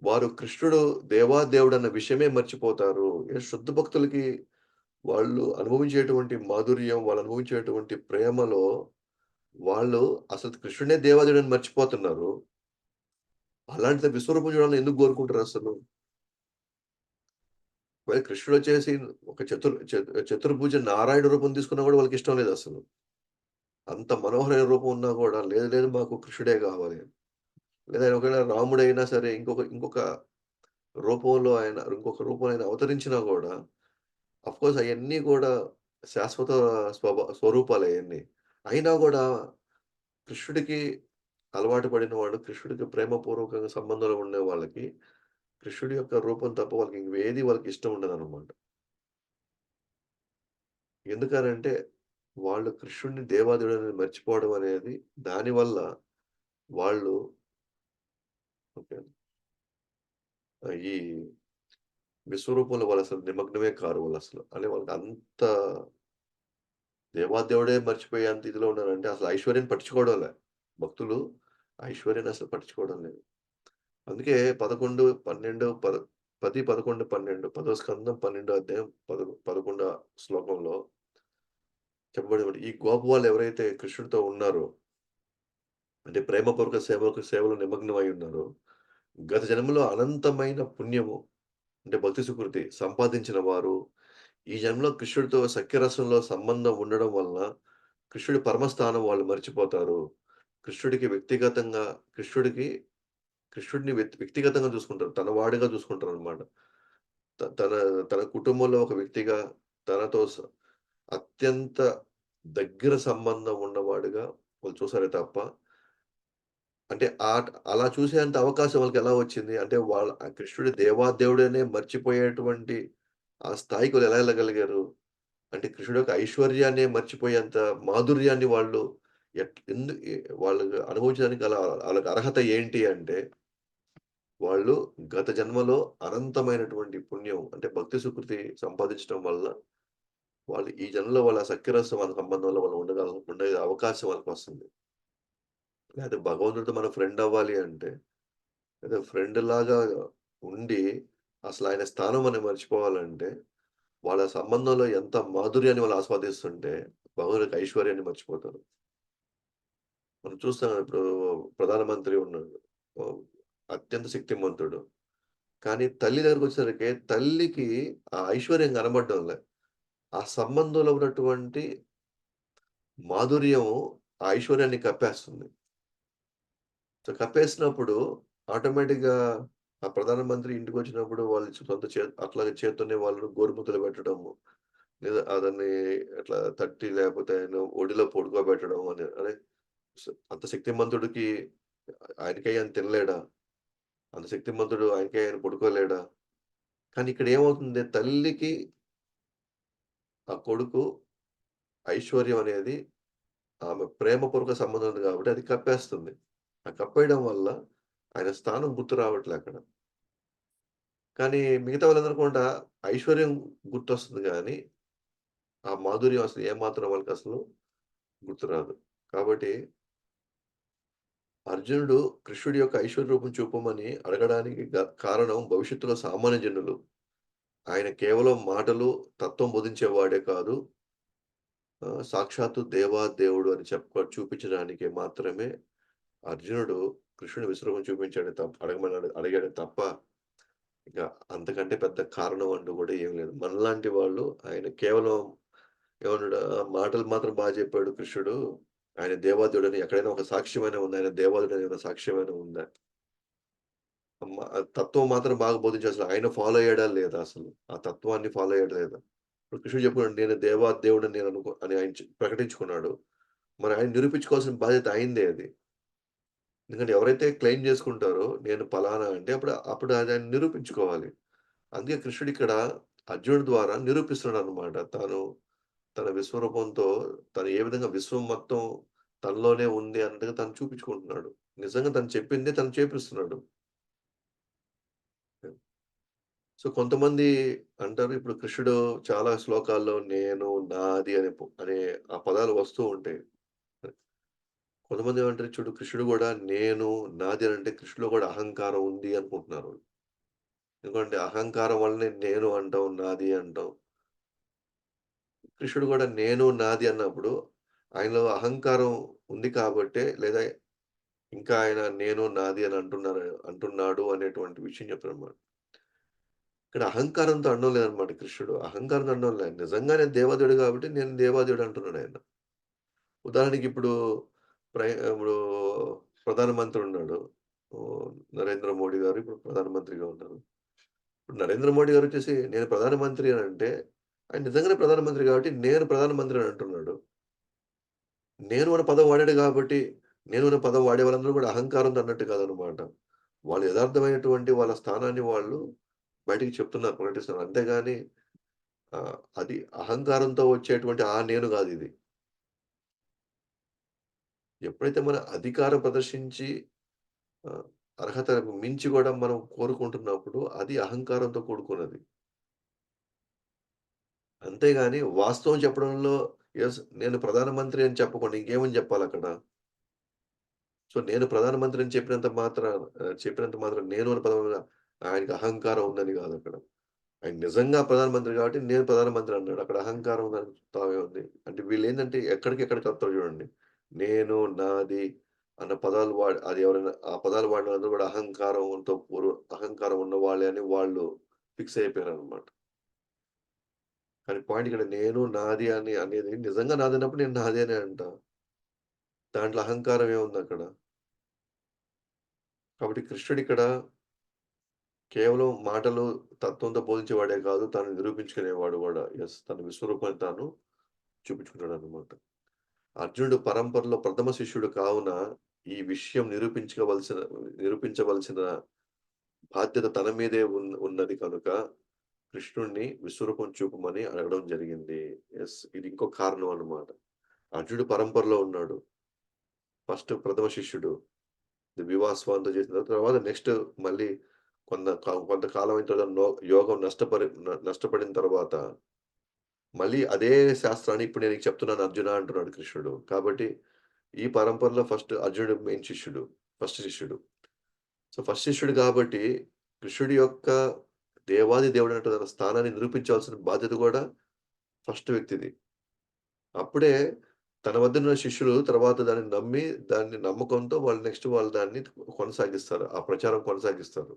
A: వారు కృష్ణుడు దేవాదేవుడన్న విషయమే మర్చిపోతారు. శుద్ధ భక్తులకి వాళ్ళు అనుభవించేటువంటి మాధుర్యం, వాళ్ళు అనుభవించేటువంటి ప్రేమలో వాళ్ళు అసలు కృష్ణుడే దేవాదేవుడని మర్చిపోతున్నారు. అలాంటిది విశ్వరూపం చూడాలని ఎందుకు కోరుకుంటారసలు? మరి కృష్ణుడొచ్చేసి ఒక చతుర్భుజ నారాయణ రూపం తీసుకున్నా గూడా వాళ్ళకిష్టం లేదసలు. అంత మనోహరమైన రూపం ఉన్నా గూడా లేదు లేదు మాకు కృష్ణుడే గావాలి. లేదా ఆయన ఒకవేళ రాముడైనా సరే ఇంకొక రూపంలో ఆయన ఇంకొక రూపంలో ఆయన అవతరించినా గూడా అఫ్‌కోర్స్ అయన్నీ గూడా శాశ్వత స్వరూపాలే అయన్నీ. అయినా గూడా కృష్ణుడికి అలవాటు పడిన వాళ్ళు, కృష్ణుడికి ప్రేమపూర్వకంగా సంబంధంలో ఉండే వాళ్ళకి, కృష్ణుడి యొక్క రూపం తప్ప వాళ్ళకి ఇంకేది వాళ్ళకి ఇష్టం ఉండదనమాట. ఎందుకనంటే, వాళ్ళు కృష్ణుడిని దేవాదేవుడని మర్చిపోవడం అనేది దానివల్ల వాళ్ళు ఓకే. ఈ విశ్వరూపంలో వాళ్ళసలు నిమగ్నమే కారు వాళ్ళసలు. అంటే వాళ్ళకంత దేవాదేవుడే మర్చిపోయేంత ఇదిలో ఉన్నారంటే అసలు ఐశ్వర్యాన్ని పట్టించుకోవడంలే. భక్తులు ఐశ్వర్యాన్ని అసలు పట్టించుకోవడం లేదు. అందుకే 11, 12, 10, 11, 12 10వ స్కందం 12 అధ్యాయం 11 శ్లోకంలో చెప్పబడింది. ఈ గోప వాళ్ళు ఎవరైతే కృష్ణుడితో ఉన్నారో, అంటే ప్రేమపూర్వక సేవలో నిమగ్నమై ఉన్నారో, గత జన్మలో అనంతమైన పుణ్యము అంటే భక్తి సుకృతి సంపాదించిన వారు, ఈ జన్మలో కృష్ణుడితో సఖ్యరసంలో సంబంధం ఉండడం వలన, కృష్ణుడి పరమస్థానం వాళ్ళు మర్చిపోతారు. కృష్ణుడికి వ్యక్తిగతంగా కృష్ణుడికి కృష్ణుడిని వ్యక్తిగతంగా చూసుకుంటారు. తన వాడిగా చూసుకుంటారనమాట. తన తన కుటుంబంలో ఒక వ్యక్తిగా, తనతో అత్యంత దగ్గర సంబంధం ఉన్నవాడుగా వాళ్ళు చూసారే తప్ప, అంటే అలా చూసేంత అవకాశం వాళ్ళకెలా వచ్చింది? అంటే ఆ కృష్ణుడు దేవాదేవుడనే మర్చిపోయేటువంటి ఆ స్థాయికి వాళ్ళు ఎలా ఎళ్ళగలిగారు? అంటే కృష్ణుడి యొక్క ఐశ్వర్యాన్నే మర్చిపోయేంత మాధుర్యాన్ని వాళ్ళు ఎట్ ఎందు ఎ వాళ్ళు అనుభవించడానికి ఆళ్ళకి అర్హత ఏంటి అంటే, వాళ్ళు గత జన్మలో అనంతమైనటువంటి పుణ్యం అంటే భక్తి సుకృతి సంపాదించడం వల్ల, వాళ్ళు ఈ జన్మలో వాళ్ళ సఖ్యరస వాళ్ళ సంబంధంలో వాళ్ళు ఉండే అవకాశం వాళ్ళకొస్తుంది. లేతే భగవంతుడితో మనం ఫ్రెండ్ అవ్వాలి అంటే, లేదా ఫ్రెండ్‌లాగా ఉండి, అసలాయన స్థానం మనం మర్చిపోవాలంటే, వాళ్ళ సంబంధంలో ఎంత మాధుర్యాన్ని వాళ్ళు ఆస్వాదిస్తుంటే, భగవంతుడికి ఐశ్వర్యాన్ని మర్చిపోతారు. మనం చూస్తాం కదా! ఇప్పుడు ప్రధానమంత్రి ఉన్నాడు. ఆహ్, అత్యంత శక్తిమంతుడు. కానీ తల్లి దగ్గరకొచ్చేసరికి తల్లికి ఆ ఐశ్వర్యం కనబడడంలే. ఆ సంబంధంలో ఉన్నటువంటి మాధుర్యం ఆ ఐశ్వర్యాన్ని కప్పేస్తుంది. సో, కప్పేసినప్పుడు ఆటోమేటిక్‌గా ఆ ప్రధానమంత్రి ఇంటికొచ్చినప్పుడు వాళ్ళు సొంత అట్లాగే చేత్తోనే వాళ్ళు గోరుముద్దలు పెట్టడము. లేదా అతన్ని ఇట్లా తట్టి లేకపోతే ఆయన ఒడిలో పడుకోబెట్టడం అని. అరే! అంత శక్తిమంతుడికి ఆయనకై ఆయన తినలేడా? అంత శక్తిమంతుడు ఆయనకై ఆయన పడుకోలేడా? కానీ ఇక్కడ ఏమవుతుంది తల్లికి ఆ కొడుకు ఐశ్వర్యం అనేది ఆమె ప్రేమపూర్వక సంబంధం ఉంది కాబట్టి అది కప్పేస్తుంది. ఆ కప్పేయడం వల్ల ఆయన స్థానం గుర్తు రావట్లే అక్కడ. కానీ మిగతా వాళ్ళందరూ కూడా ఐశ్వర్యం గుర్తొస్తుంది గానీ, ఆ మాధుర్యం అసలు ఏమాత్రం వాళ్ళకసలు గుర్తురాదు. కాబట్టి అర్జునుడు కృష్ణుడి యొక్క ఐశ్వర్య రూపం చూపమని అడగడానికి కారణం భవిష్యత్తులో సామాన్య జనులు. ఆయన కేవలం మాటలు, తత్వం బోధించేవాడే కాదు. సాక్షాత్తు దేవాదేవుడు అని చూపించడానికి మాత్రమే అర్జునుడు కృష్ణుడి విశ్వరూపం చూపించాడే అడిగాడే తప్ప, ఇక అంతకంటే పెద్ద కారణం అంటూ కూడా ఏమి లేదు. మనలాంటి వాళ్ళు ఆయన కేవలం ఏమన్నాడు మాటలు మాత్రం చెప్పాడు కృష్ణుడు. ఆయన దేవాదేవుడని ఎక్కడైనా ఒక సాక్ష్యమైనా ఉందా? ఆయన దేవాదేవుడని ఏమైనా సాక్ష్యమైనా ఉందా? తత్వం మాత్రం బాగా బోధించాడు. అసలు ఆయన ఫాలో అయ్యాడా లేదా అసలు? ఆ తత్వాన్ని ఫాలో అయ్యాడా లేదా? ఇప్పుడు కృష్ణుడు చెప్పుకున్నాడు నేను దేవుడని నేను అని ఆయన ప్రకటించుకున్నాడు. మరి ఆయన నిరూపించుకోవాల్సిన బాధ్యత ఆయనదే అది. ఎందుకంటే ఎవరైతే క్లెయిమ్ చేసుకుంటారో నేను పలానా అంటే అప్పుడు అది ఆయన నిరూపించుకోవాలి. అందుకే కృష్ణుడు ఇక్కడ అర్జునుడి ద్వారా నిరూపిస్తున్నాడన్నమాట. తాను తన విశ్వరూపంతో తను ఏ విధంగా విశ్వం మొత్తం తనలోనే ఉంది అన్నట్టుగా తను చూపించుకుంటున్నాడు. నిజంగా తను చెప్పిందే తను చేపిస్తున్నాడు. సో, కొంతమంది అంటారు ఇప్పుడు కృష్ణుడు చాలా శ్లోకాల్లో నేను, నాది అనే ఆ పదాలు వస్తూ ఉంటాయి. కొంతమంది ఏమంటారు చూడు కృష్ణుడు గూడా నేను, నాది అనంటే కృష్ణుడిలో గూడా అహంకారం ఉంది అనుకుంటున్నారు. ఎందుకంటే అహంకారం వల్లనే నేను అంటాం, నాది అంటాం. కృష్ణుడు గూడా నేను, నాది అన్నప్పుడు ఆయనలో అహంకారం ఉంది కాబట్టే లేదా ఇంకా ఆయన నేను, నాది అని అంటున్నాడు అనేటువంటి విషయం చెప్తారనమాట. ఇక్కడ అహంకారంతో అనడం లేదనమాట కృష్ణుడు. అహంకారంతో అనడం లేదు. నిజంగానే దేవాదేవుడు కాబట్టి నేను దేవాదేవుడు అంటున్నాడాయన. ఉదాహరణకి ఇప్పుడు ప్రధానమంత్రి ఉన్నాడు. ఓహ్! నరేంద్ర మోడీ గారు ఇప్పుడు ప్రధానమంత్రిగా ఉన్నారు. ఇప్పుడు నరేంద్ర మోడీ గారొచ్చేసి నేను ప్రధానమంత్రి అనంటే, ఆయన నిజంగానే ప్రధానమంత్రి కాబట్టి నేను ప్రధానమంత్రి అని అంటున్నాడు. నేను అనే పదం వాడాడు గాబట్టి, నేను అనే పదం వాడే వాళ్ళందరూ గూడా అహంకారంతో అన్నట్టు కాదనమాట. వాళ్ళు యదార్థమైనటువంటి వాళ్ళ స్థానాన్ని వాళ్ళు బయటికి చెప్తున్నారు, ప్రకటిస్తున్నారు. అంతేగాని అది అహంకారంతో వచ్చేటువంటి నేను గాదిది. ఎప్పుడైతే మనం అధికారం ప్రదర్శించి ఆహ్, అర్హతకు మించి గూడా మనం కోరుకుంటున్నప్పుడు అది అహంకారంతో కూడుకున్నది. అంతేగాని వాస్తవం చెప్పడంలో నేను ప్రధానమంత్రి అని చెప్పకుండా ఇంకేమని జెప్పాలక్కడ? సో, నేను ప్రధానమంత్రి అని చెప్పినంత మాత్రాన నేను అనే పదం వల్ల ఆయనకి అహంకారం ఉందని గాదక్కడ. ఆయన నిజంగా ప్రధానమంత్రి గాబట్టి నేను ప్రధానమంత్రి అన్నాడు. అక్కడ అహంకారం ఉందని తావేముంది. అంటే వీళ్ళేందంటే ఎక్కడికెక్కడ కలుపుతారో జూడండి. నేను, నాది అన్న పదాలు అది ఎవరైనా ఆ పదాలు వాడిన వాళ్ళందరూ గూడా అహంకారం ఉన్నవాళ్ళే అని వాళ్ళు ఫిక్స్ అయిపోయారనమాట. కానీ పాయింట్ ఇక్కడ నేను, నాది అనేది నిజంగా నాదన్నప్పుడు నేను నాది అనే అంటా. దాంట్లో అహంకారం ఏముందక్కడ? కాబట్టి కృష్ణుడిక్కడ కేవలం మాటలు తత్వంతో బోధించేవాడే కాదు. తను నిరూపించుకునేవాడు గూడా. తన విశ్వరూపాన్ని తాను చూపించుకున్నాడనమాట. అర్జునుడు పరంపరలో ప్రథమ శిష్యుడు కావున, ఈ విషయం నిరూపించవలసిన బాధ్యత తన మీదే ఉన్నది కనుక, కృష్ణుడిని విశ్వరూపం చూపమని అడగడం జరిగింది. ఇది ఇంకో కారణం అన్నమాట. అర్జునుడు పరంపరలో ఉన్నాడు. ప్రథమ శిష్యుడు. వివాస్వాంతో చేసిన తర్వాత నెక్స్ట్ మళ్ళీ కొంతకాలం అయిన తర్వాత యోగం నష్టపడిన తర్వాత మళ్ళీ అదే శాస్త్రాన్ని ఇప్పుడు నేను నీకు చెప్తున్నాను అర్జున అంటున్నాడు కృష్ణుడు. కాబట్టి ఈ పరంపరలో అర్జునుడు మెయిన్ శిష్యుడు. శిష్యుడు. సో, శిష్యుడు కాబట్టి కృష్ణుడి యొక్క దేవాది దేవుడైనటువంటి తన స్థానాన్ని నిరూపించాల్సిన బాధ్యత గూడా వ్యక్తిది. అప్పుడే తన వద్దనున్న శిష్యులు తర్వాత దాన్ని నమ్మకంతో వాళ్ళు దాన్ని కొనసాగిస్తారు. ఆ ప్రచారం కొనసాగిస్తారు.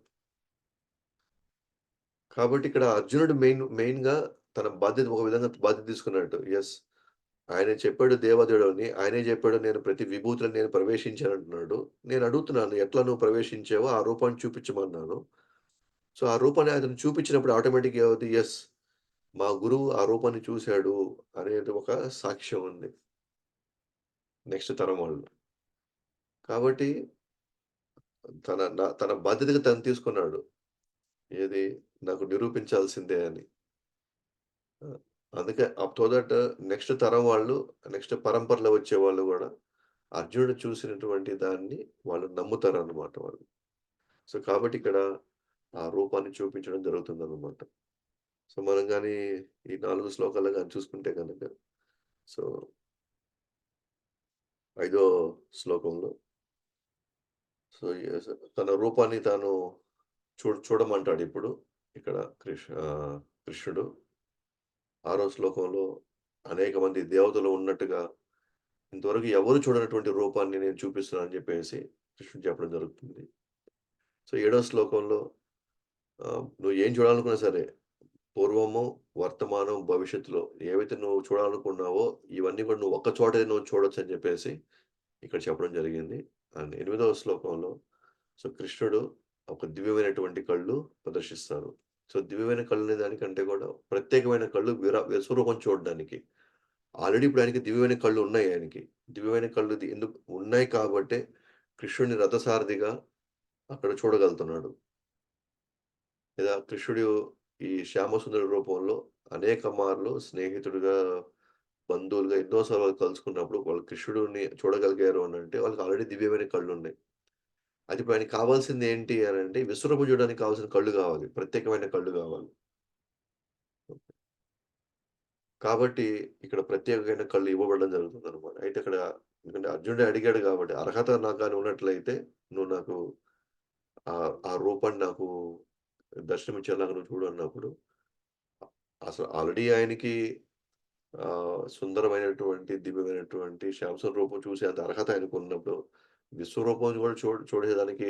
A: కాబట్టి ఇక్కడ అర్జునుడు మెయిన్‌గా తన ఒక విధంగా బాధ్యత తీసుకున్నట్టు. ఆయనే చెప్పాడు దేవదేవుడని. ఆయనే చెప్పాడు నేను ప్రతి విభూతిలో నేను ప్రవేశించానంటున్నాడు. నేను అడుగుతున్నాను ఎట్లా నువ్వు ప్రవేశించావో ఆ రూపాన్ని చూపించమన్నాను. సో, ఆ రూపాన్ని అతను చూపించినప్పుడు ఆటోమేటిక్‌గా ఏమవుద్ది మా గురువు ఆ రూపాన్ని చూసాడు అనేది ఒక సాక్ష్యం ఉంది. నెక్స్ట్ తరం వాళ్ళు. కాబట్టి తన బాధ్యతగా తను తీసుకున్నాడు. ఏది నాకు నిరూపించాల్సిందే అని. ఆ! అందుకే సో దట్ నెక్స్ట్ తరం వాళ్ళు, నెక్స్ట్ పరంపరలో వచ్చేవాళ్ళు గూడా అర్జునుడు చూసినటువంటి దాన్ని వాళ్ళు నమ్ముతారనమాట వాళ్ళు. సో, కాబట్టి ఇక్కడ ఆ రూపాన్ని చూపించడం జరుగుతుందనమాట. సో, మనం గాని ఈ 4 శ్లోకాలు గాని చూసుకుంటే గనక సో, ఐదో శ్లోకంలో సో, తన రూపాన్ని తాను చూడమంటాడిప్పుడు. ఇక్కడ కృష్ణుడు. ఆరో శ్లోకంలో అనేక మంది దేవతలు ఉన్నట్టుగా ఇంతవరకు ఎవరు చూడనటువంటి రూపాన్ని నేను చూపిస్తున్నానని జెప్పేసి కృష్ణుడు చెప్పడం జరుగుతుంది. సో, ఏడో శ్లోకంలో నువ్వు ఏం చూడాలనుకున్నా సరే, పూర్వము, వర్తమానం, భవిష్యత్తులో ఏవైతే నువ్వు చూడాలనుకున్నావో ఇవన్నీ కూడా నువ్వు ఒక్క చోటే చూడొచ్చని జెప్పేసి ఇక్కడ చెప్పడం జరిగింది. అండ్ ఎనిమిదవ శ్లోకంలో కృష్ణుడు ఒక దివ్యమైనటువంటి కళ్ళు ప్రదర్శిస్తారు. సో, దివ్యమైన కళ్ళనే దానికంటే కూడా ప్రత్యేకమైన కళ్ళు విశ్వరూపం చూడడానికి. ఆల్రెడీ ఇప్పుడు ఆయనకి దివ్యమైన కళ్ళు ఉన్నాయి ఆయనకి. దివ్యమైన కళ్ళు ఎందుకు ఉన్నాయి కాబట్టే కృష్ణుడిని రథసారథిగా అక్కడ చూడగలుగుతున్నాడు. లేదా కృష్ణుడు ఈ శ్యామసుందరుడి రూపంలో అనేక మార్లు స్నేహితుడుగా బంధువులుగా ఎన్నో సార్లు వాళ్ళు కలుసుకున్నప్పుడు వాళ్ళు కృష్ణుడిని చూడగలిగారు అనంటే వాళ్ళకి ఆల్రెడీ దివ్యమైన కళ్ళున్నాయి. అది ఇప్పుడు ఆయనకి కావాల్సింది ఏంటి అనంటే విశ్వరూపం చూడడానికి కావాల్సిన కళ్ళు గావాలి. ప్రత్యేకమైన కళ్ళు గావాలి. కాబట్టి ఇక్కడ ప్రత్యేకమైన కళ్ళు ఇవ్వబడడం జరుగుతుందనమాట. అయితే ఇక్కడ ఎందుకంటే అర్జునుడే అడిగాడు గాబట్టి, అర్హత నాకు గాని ఉన్నట్లయితే నువ్వు నాకు ఆ రూపాన్ని నాకు దర్శనమిచ్చేలాగా నువ్వు చూడు అన్నప్పుడు, అసలు ఆల్రెడీ ఆయనకి సుందరమైనటువంటి, దివ్యమైనటువంటి శంసం రూపం చూసేంత అర్హత ఆయనకున్నప్పుడు, విశ్వరూపం గూడా చూడేదానికి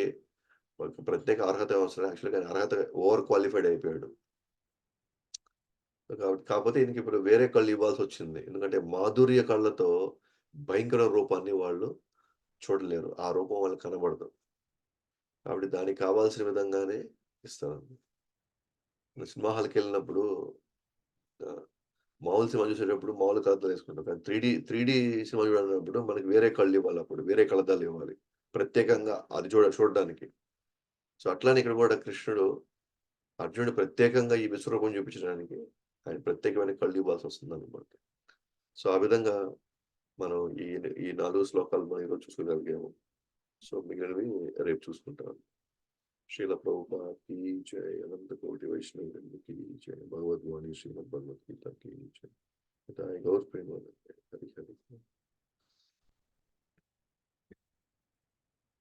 A: ఒక ప్రత్యేక అర్హత అవసరం. యాక్చువల్‌గా ఆయన అర్హత ఓవర్ క్వాలిఫైడ్ అయిపోయాడు. కాపోతే ఈయనకిప్పుడు వేరే కళ్ళు ఇవ్వాల్సొచ్చింది. ఎందుకంటే మాధుర్య కళ్ళతో భయంకర రూపాన్ని వాళ్ళు చూడలేరు. ఆ రూపం వాళ్ళకి కనబడదు. కాబట్టి దానికి కావాల్సిన విధంగానే ఇస్తారు. సినిమా హాల్‌కెళ్ళినప్పుడు ఆహ్, మామూలు సినిమా చూసేటప్పుడు మామూలు కళ్ళద్దాలేసుకుంటాం. కానీ 3డీ సినిమా చూడాలన్నప్పుడు మనకి వేరే కళ్ళివ్వాలప్పుడు. వేరే కళ్ళద్దాలివ్వాలి. ప్రత్యేకంగా అది చూడడానికి. సో, అట్లానే ఇక్కడ కూడా కృష్ణుడు అర్జునుడు ప్రత్యేకంగా ఈ విశ్వరూపం చూపించడానికి ఆయన ప్రత్యేకమైన కళ్ళివ్వాల్సొస్తుందన్నమాట. సో, ఆ విధంగా మనం ఈ 4 శ్లోకాలు మనం ఈరోజు చూసుకోగలిగాము. సో, మిగిలినవి రేపు చూసుకుంటాం. శ్రీల ప్రభుపాద की जय अनंत कोटि वैष्णव वृंद की जय भगवत वाणी श्रीमद् भगवत गीता की जय। गौर प्रेमानंद।